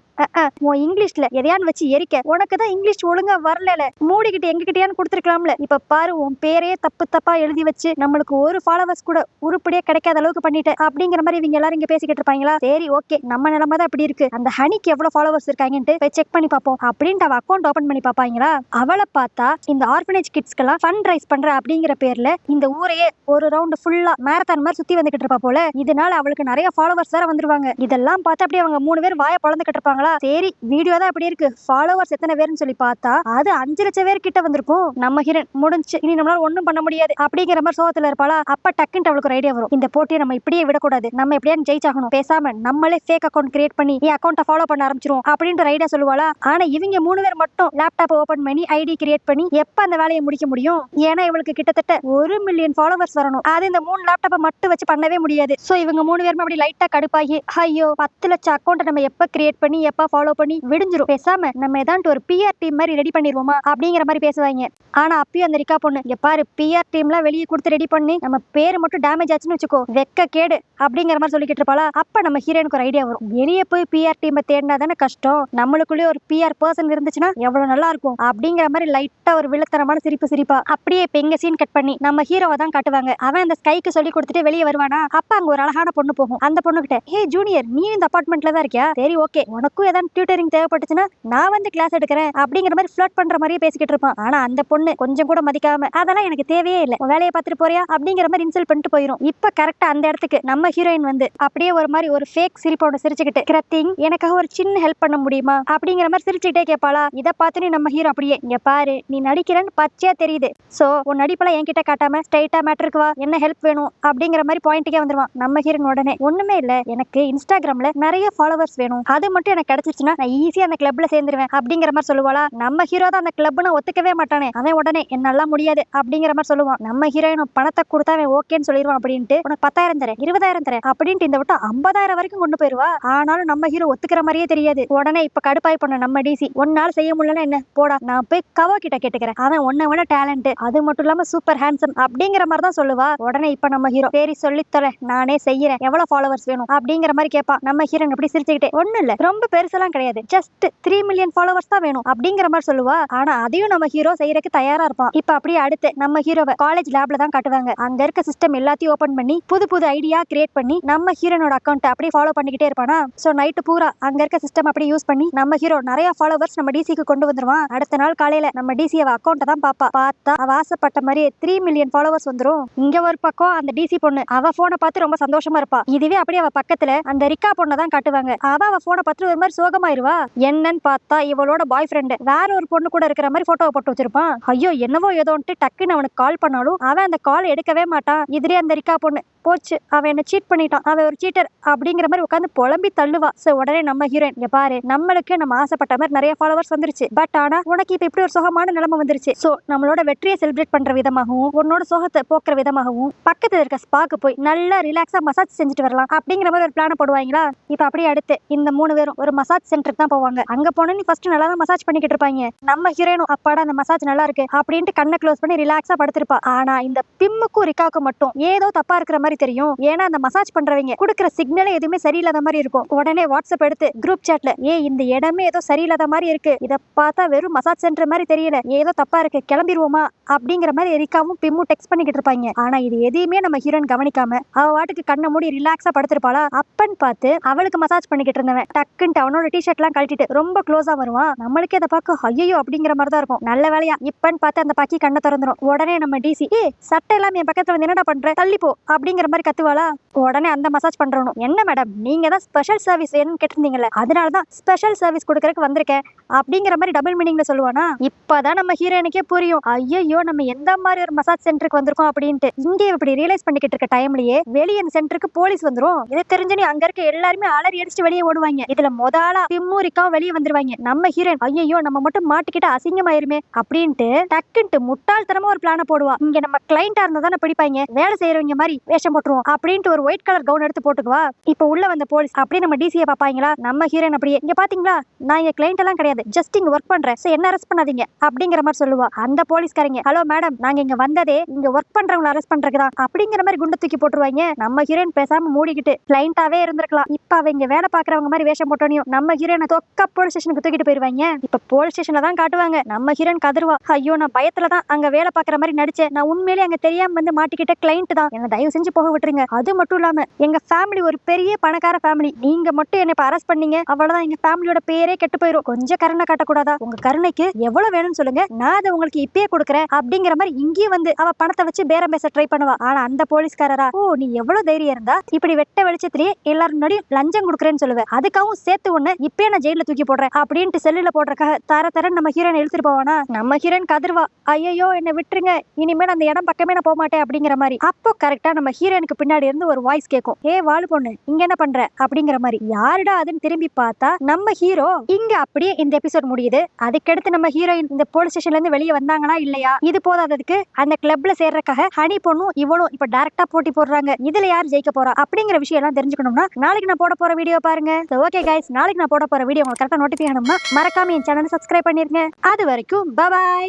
[SPEAKER 1] உன் இங்கிலீஷ்ல எதையான்னு வச்சு எரிக்க, உனக்கு தான் இங்கிலீஷ் ஒழுங்கா வரல, மூடிக்கிட்டு எங்ககிட்டயான்னு கொடுத்துருக்கலாம்ல, இப்ப பாரு உன் பேரையே தப்பா எழுதி வச்சு நம்மளுக்கு ஒரு ஃபாலோவர்ஸ் கூட உருப்படியா கிடைக்காத அளவுக்கு பண்ணிட்டேன் அப்படிங்கிற மாதிரி இவங்க எல்லாரும் இங்க பேசிக்கிட்டு இருப்பாங்களா. சரி ஓகே நம்ம நிலைமை தான் இப்படி இருக்கு, அந்த ஹனிக்கு எவ்வளவு ஃபாலோவர்ஸ் இருக்காங்கன்ட்டு போய் செக் பண்ணி பார்ப்போம் அப்படின்ட்டு அவ அக்கௌண்ட் ஓபன் பண்ணி பாப்பாங்களா. அவளை பார்த்தா இந்த ஆர்ஃபனேஜ் கிட்ஸ்க்கெல்லாம் ஃபண்ட் ரைஸ் பண்ற அப்படிங்கிற பேர்ல இந்த ஊரையே ஒரு ரவுண்ட் ஃபுல்லா மேரத்தான் மாதிரி சுத்தி வந்துகிட்டு இருப்பா போல. இதனால அவளுக்கு நிறைய ஃபாலோவர்ஸ் வேற வந்துருவாங்க. இதெல்லாம் பார்த்து அப்படியே அவங்க 3 பேர் வாயை பொளந்துகிட்டு இருப்பாங்களா. சரி வீடியோ தான் அப்படி இருக்கு, ஃபாலோவர்ஸ் எத்தனை பேருன்னு சொல்லி பார்த்தா அது 5 லட்சம் பேர் கிட்ட வந்திருக்கும். நம்ம ஹீரோயின் முடிஞ்சு இனி நம்மளால ஒண்ணும் பண்ண முடியாது அப்படிங்கிற மாதிரி சோகத்துல இருப்பாளா. அப்ப டக்குன்னு அவளுக்கு ஒரு ஐடியா வரும், இந்த போட்டியை நம்ம இப்படியே விடக்கூடாது, நம்ம எப்படியா ஜெயிச்சாகணும், பேசாம நம்மளே ஃபேக் அக்கௌண்ட் கிரியேட் பண்ணி என் அக்கௌண்ட்டை ஃபாலோ பண்ண ஆரம்பிச்சிரும் அப்படின்ற ஐடியா சொல்லுவாளா. ஆனா இவங்க 3 பேர் மட்டும் லேப்டாப் ஓபன் பண்ணி ஐடி கிரியேட் பண்ணி எப்ப அந்த வேலையை முடிக்க முடியும், ஏன்னா இவளுக்கு கிட்டத்தட்ட 1 மில்லியன் ஃபாலோவர்ஸ் வரணும், அது இந்த 3 லேப்டாப்பை மட்டும் வச்சு பண்ணவே முடியாது. சோ இவங்க 3 பேரும் அப்படி லைட்டா கடுப்பாகி, ஐயோ 10 லட்சம் அக்கௌண்ட் நம்ம எப்ப கிரியேட் பண்ணி எப்ப ஃபாலோ பண்ணி விடிஞ்சிரும், பேசாம நம்ம ஏதாண்டு ஒரு பிஆர் டீம் மாதிரி ரெடி பண்ணிடுவோமா அப்படிங்கிற மாதிரி பேசுவாங்க. ஆனா அப்பயும் அந்த ரிக்கா பொண்ணு, இங்க பாரு பிஆர் டீம்லாம் வெளியே கொடுத்து ரெடி பண்ணி நம்ம பேரு மட்டும் டேமேஜ் ஆச்சுன்னு வச்சுக்கோ, வெக்க கேடு அப்படிங்கிற மாதிரி சொல்லிக்கிட்டு இருப்பாளா. அப்ப நம்ம ஹீரோனுக்கு ஒரு ஐடியா வரும், வெளியே போய் பிஆர் டீமை தேடினா தானே கஷ்டம், நம்மளுக்குள்ளே ஒரு பிஆர் பர்சன் இருந்துச்சுன்னா எவ்வளவு நல்லா இருக்கும் அப்படிங்கிற மாதிரி லைட்டா ஒரு வில்லத்தனமான சிரிப்பா. அப்படியே இப்ப எங்க சீன் கட் பண்ணி நம்ம ஹீரோவை தான் காட்டுவாங்க. அவன் அந்த ஸ்கைக்கு சொல்லி கொடுத்துட்டு வெளியே வருவானா. அப்ப அங்க ஒரு அழகான பொண்ணு போகும். அந்த பொண்ணு கிட்ட, ஹே ஜூனியர் நீ இந்த அபார்ட்மெண்ட்ல தான் இருக்கியா, சரி ஓகே உனக்கும் ஏதாவது டியூட்டரிங் தேவைப்பட்டுச்சுன்னா நான் வந்து கிளாஸ் எடுக்கிறேன் அப்படிங்கிற மாதிரி ஃபிளர்ட் பண்ற மாதிரியே பேசிக்கிட்டு இருப்பான். ஆனா அந்த பொண்ணு கொஞ்சம் கூட மதிக்காம, அதெல்லாம் எனக்கு தேவையே இல்லை, வேலையை பார்த்துட்டு போறியா அப்படிங்கிற மாதிரி இன்சல்ட் பண்ணிட்டு போயிடும். இப்ப கரெக்டா அந்த இடத்துக்கு நம்ம ஹீரோயின் வந்து அப்படியே ஒரு மாதிரி ஒரு ஃபேக் சிரிப்போட சிரிச்சுக்கிட்டு, கிரத்திங் எனக்காக ஒரு சின்ன ஹெல்ப் பண்ண முடியுமா அப்படிங்கிற மாதிரி சிரிச்சுக்கிட்டே கேட்பாளா. இதை பார்த்துட்டு நம்ம ஹீரோ அப்படியே, இங்க பாரு நீ நடிக்கிறேன்னு பச்சையா தெரியுது, சோ உன் நடிப்பெல்லாம் என்கிட்ட காட்டாம ஸ்ட்ரைட்டா மேட்டருக்கு வா, என்ன ஹெல்ப் வேணும் அப்படிங்கிற மாதிரி பாயிண்ட்டுக்கே வந்துருவான். நம்ம ஹீரோயின் உடனே, ஒண்ணுமே இல்ல எனக்கு இன்ஸ்டாகிராம்ல நிறைய ஃபாலோவர்ஸ் வேணும், அது மட்டும் எனக்கு கிடைச்சிருச்சுன்னா நான் ஈஸியா அந்த கிளப்ல சேர்ந்துருவேன் அப்படிங்கிற மாதிரி சொல்லுவாளா. நம்ம ஹீரோ தான் அந்த கிளப்னு ஒத்துக்கவே மாட்டானே, அவன் உடனே என்னாலாம் முடியாது அப்படிங்கிற மாதிரி சொல்லுவான். நம்ம ஹீரோயின் பணத்தை கொடுத்தா அவன் ஓகேன்னு சொல்லிடுவான். அப்படின்ட்டு உனக்கு 10,000 தரேன் 20,000 தரேன் அப்படின்ட்டு இந்த விட்டு 50,000 வரைக்கும் கொண்டு போயிருவா. ஆனாலும் நம்ம ஹீரோ ஒத்துக்கிற மாதிரியே தெரியாது. உடனே இப்ப கடுப்பாய் பண்ண நம்ம டிசி, ஒன்னால செய்ய முடியலன்னா என்ன போடா, நான் போய் கவோ கிட்ட கேட்டுக்கிறேன், அவன் உன்னை விட டேலண்ட், அது மட்டும் இல்லாம சூப்பர் ஹேண்ட்ஸம் அப்படிங்கிற மாதிரி தான் சொல்லுவா. உடனே இப்ப நம்ம ஹீரோ, சரி சொல்லித்தர நானே செய்யறேன், எவ்வளவு ஃபாலோவர்ஸ் வேணும் அப்படிங்கிற மாதிரி கேட்பான். நம்ம ஹீரோன் எப்படி சிரிச்சுக்கிட்டே, ஒண்ணு இல்ல ரொம்ப பெருசெல்லாம் கிடையாது, ஜஸ்ட் 3 மில்லியன் ஃபாலோவர்ஸ் தான் வேணும் அப்படிங்கிற மாதிரி சொல்லுவா. ஆனா அதையும் நம்ம ஹீரோ செய்யறதுக்கு தயாரா இருப்பான். இப்ப அப்படியே அடுத்து நம்ம ஹீரோவை காலேஜ் லேப்ல தான் காட்டுவாங்க. அங்க இருக்க சிஸ்டம் எல்லாத்தையும் ஓபன் பண்ணி புது ஐடியா கிரியேட் பண்ணி நம்ம ஹீரோனோட அக்கௌண்ட் அப்படியே ஃபாலோ பண்ணிக்கிட்டே இருப்பானா. சோ நைட்டு பூரா அங்க இருக்க சிஸ்டம் அப்படியே யூஸ் பண்ணி நம்ம ஹீரோ நிறைய ஃபாலோவர்ஸ் நம்ம டிசிக்கு கொண்டு வந்துருவான். அடுத்த நாள் காலையில நம்ம டிசி அவ அக்கௌண்ட்டை தான் பார்த்தா அவ ஆசைப்பட்ட மாதிரி 3 மில்லியன் ஃபாலோவர்ஸ் வந்துரும். இங்க ஒரு பக்கம் அந்த டிசி பொண்ணு அவ போனை பார்த்து ரொம்ப சந்தோஷமா இருப்பா. இதுவே அப்படியே அவ பக்கத்துல அந்த ரிக்கா பொண்ணை தான் காட்டுவாங்க. அவ போனை பார்த்து ஒரு மாதிரி சோகமாயிருவா. என்னன்னு பார்த்தா இவளோட பாய் ஃப்ரெண்டு வேற ஒரு பொண்ணு கூட இருக்கிற மாதிரி போட்டோவை போட்டு வச்சிருப்பான். ஐயோ என்னவோ ஏதோன்ட்டு டக்குன்னு அவனுக்கு கால் பண்ணாலும் அவன் அந்த கால் எடுக்கவே மாட்டான். இதுலயே அந்த ரிக்கா பொண்ணு, போச்சு அவன் என்ன சீட் பண்ணிட்டான், அவன் ஒரு சீட்டர் அப்படிங்கிற மாதிரி உட்காந்து புலம்பி தள்ளுவா. சோ உடனே நம்ம ஹீரோயின், இங்க பாரு நம்மளுக்கு நம்ம ஆசைப்பட்ட மாதிரி நிறைய ஃபாலோவர்ஸ் வந்துருச்சு, பட் பட் ஆனா உனக்கு இப்ப இப்படி ஒரு சுகமான நிலைமை வந்துருச்சு. சோ நம்மளோட வெற்றியை செலிப்ரேட் பண்ற விதமாகவும் உன்னோட சோகத்தை போக்குற விதமாகவும் பக்கத்துல இருக்க ஸ்பாக்கு போய் நல்லா ரிலாக்ஸா மசாஜ் செஞ்சுட்டு வரலாம் அப்படிங்கிற மாதிரி ஒரு பிளான போடுவாங்களா. இப்ப அப்படியே அடுத்து இந்த 3 பேரும் ஒரு மசாஜ் சென்டருக்கு தான் போவாங்க. அங்க போன நீ ஃபர்ஸ்ட் நல்லா தான் மசாஜ் பண்ணிக்கிட்டு இருப்பாங்க. நம்ம ஹீரோயினும் அப்பாடா அந்த மசாஜ் நல்லா இருக்கு அப்படின்ட்டு கண்ணை க்ளோஸ் பண்ணி ரிலாக்ஸா படுத்திருப்பா. ஆனா இந்த பிம்முக்கும் ரிக்காவுக்கும் மட்டும் ஏதோ தப்பா இருக்கிற மாதிரி தெரியும். ஏன்னா அந்த மசாஜ் பண்றவங்க கொடுக்குற சிக்னலே எதுவுமே சரியில்லாத மாதிரி இருக்கும். உடனே வாட்ஸ்அப் எடுத்து குரூப் சாட்ல இந்த இடமே ஏதோ சரியில்லாத மாதிரி இருக்கு, இத பார்த்தா வெறும் மசாஜ் சென்டர் மாதிரி தெரியல, ஏதோ தப்பா இருக்கு, கிளம்பிடுவோமா அப்படிங்கிற மாதிரி ரிக்காவும் பிம்மும் டெக்ஸ்ட் பண்ணிக்கிட்டு இருப்பாங்க. ஆனா இது எதையுமே நம்ம ஹீரோயின் கவனிக்காம அவ வாட்டுக்கு கண்ணை மூடி ரிலாக்ஸா படுத்திருப்பாளா. அப்பன்னு பார்த்து அவளுக்கு மசாஜ் பண்ணிக்கிட்டு இருந்தவன் டக்குன்ட்டு அவனோட டிஷர்ட் எல்லாம் கழட்டிட்டு ரொம்ப க்ளோஸா வருவான். நம்மளுக்கே அதை பார்க்க ஐயோ அப்படிங்கிற மாதிரி தான் இருக்கும். நல்ல வேலையா இப்பன்னு பார்த்து அந்த பாக்கி கண்ணை திறந்துரும். உடனே நம்ம டிசி சட்டை எல்லாம் என் பக்கத்துல வந்து என்னடா பண்ற, தள்ளிப்போ அப்படிங்கிற மாதிரி கத்துவாளா. உடனே அந்த மசாஜ் பண்றவனும் என்ன மேடம் நீங்க தான் ஸ்பெஷல் சர்வீஸ் வேணும்னு கேட்டிருந்தீங்கல்ல, அதனாலதான் ஸ்பெஷல் சர்வீஸ் கொடுக்கறதுக்கு வந்திருக்கேன் அப்படிங்கிற மாதிரி டபுள் மீனிங்ல சொல்லுவானா. இப்பதான் நம்ம ஹீரோயினுக்கே புரியும் ஐயோ நம்ம எந்த மாதிரி ஒரு மசாஜ் சென்டருக்கு வந்திருக்கோம் அப்படின்ட்டு. இங்கே இப்படி ரியலைஸ் பண்ணிக்கிட்டு இருக்க டைம்லயே வெளியே அந்த சென்டருக்கு போலீஸ் வந்துரும். இதை தெரிஞ்சு நீ அங்க இருக்க எல்லாருமே அலறி அடிச்சுட்டு வெளியே ஓடுவாங்க. இதுல முதலா பிம்மூரிக்காவும் வெளியே வந்துருவாங்க. நம்ம ஹீரோயின் ஐயோ நம்ம மட்டும் மாட்டிக்கிட்டு அசிங்கமாயிருமே அப்படின்ட்டு டக்குன்ட்டு முட்டாள்தனமா ஒரு பிளான போடுவா. இங்க நம்ம கிளைண்டா இருந்தா தானே பிடிப்பாங்க, வேலை செய்யறவங்க மாதிரி வேஷம் போட்டுருவோம் அப்படின்ட்டு ஒரு ஒயிட் கலர் கவுன் எடுத்து போட்டுக்குவா. இப்ப உள்ள வந்த போலீஸ் அப்படியே நம்ம டிசியை பாப்பாங்களா. நம்ம ஹீரோயின் அப்படியே இங்க பாத்தீங்களா நான் இங்க கிளைண்ட் எல்லாம் கிடையாது, ஜஸ்ட் இங்க ஒர்க் பண்றேன், என்ன அரெஸ்ட் பண்ணாதீங்க அப்படிங்கிற மாதிரி சொல்லுவா. அந்த போலீஸ்காரங்க ஹலோ மேடம் நாங்க இங்க வந்ததே இங்க ஒர்க் பண்றவங்களை அரெஸ்ட் பண்றதுதான் அப்படிங்கிற மாதிரி குண்டை தூக்கி போட்டுருவாங்க. நம்ம ஹீரோயின் பேசாம மூடிக்கிட்டு கிளைண்டாவே இருந்திருக்கலாம். இப்ப அவங்க வேலை பாக்குறவங்க மாதிரி வேஷம் போட்டோனையும் நம்ம ஹீரோயினை தொக்க போலீஸ் ஸ்டேஷனுக்கு தூக்கிட்டு போயிருவாங்க. இப்ப போலீஸ் ஸ்டேஷன்ல தான் காட்டுவாங்க. நம்ம ஹீரோயின் கதறுவா ஐயோ நான் பயத்துல தான் அங்க வேலை பாக்குற மாதிரி நடிச்சேன், நான் உண்மையிலேயே அங்க தெரியாம வந்து மாட்டிக்கிட்ட கிளைண்ட் தான், என்ன தயவு செஞ்சு போக விட்டுருங்க. அது மட்டும் இல்லாம எங்க ஃபேமிலி ஒரு பெரிய பணக்கார ஃபேமிலி, நீங்க மட்டும் என்ன அரெஸ்ட் பண்ணீங்க அவ்வளவுதான் எங்க ஃபேமிலியோட பேரே கெட்டு போயிடும், கொஞ்சம் கருணை காட்டக்கூடாதா, உங்க கருணைக்கு எவ்வளவு வேணும்னு சொல்லுங்க நான் அதை உங்களுக்கு இப்பயே கொடுக்குறேன் அப்படிங்கிற மாதிரி இங்கேயும் வந்து அவ பணத்தை வச்சு பேரம் பேச ட்ரை பண்ணுவா. ஆனா அந்த போலீஸ்காரரா நீ எவ்வளவு தைரியம் இருந்தா இப்படி வெட்ட வெளிச்சத்திலேயே எல்லாரும் முன்னாடி லஞ்சம் கொடுக்குறேன்னு சொல்லுவேன், அதுக்காகவும் சேர்த்து ஒண்ணு இப்பயே நான் ஜெயில தூக்கி போடுறேன் அப்படின்ட்டு செல்லுல போடுறக்காக தர நம்ம ஹீரோயின் எழுத்துட்டு போவானா. நம்ம ஹீரோயின் கதர்வா ஐயோ என்ன விட்டுருங்க இனிமேல் அந்த இடம் பக்கமே நான் போக மாட்டேன் அப்படிங்கிற மாதிரி. அப்போ கரெக்டா நம்ம ஹீரோயினுக்கு பின்னாடி இருந்து ஒரு வாய்ஸ் கேட்கும், வாழு பொண்ணு இங்க என்ன பண்ற அப்படிங்கிற மாதிரி. யாருடா அதுன்னு திரும்பி பார்த்தா நம்ம ஹீரோ. இங்க அப்படியே இந்த எபிசோட் முடியுது. அதுக்கடுத்து நம்ம ஹீரோயின் இந்த போலீஸ் ஸ்டேஷன்ல இருந்து வெளியே வந்தாங்களா இல்லையா, இது போதாததுக்கு அந்த கிளப்ல சேர்றதுக்காக ஹனி பொண்ணும் இவளும் இப்ப டைரக்டா போட்டி போடுறாங்க. இதுல யார் ஜெயிக்க போறா அப்படிங்கிற விஷயம் எல்லாம் தெரிஞ்சுக்கணும்னா நாளைக்கு நான் போட போற வீடியோ பாருங்க. ஓகே கைஸ் நாளைக்கு நான் போட போற வீடியோ உங்களுக்கு கரெக்டா நோட்டிஃபை ஆகணும்னா மறக்காம என் சேனலை சப்ஸ்கிரைப் பண்ணிருங்க. அது வரைக்கும் பை.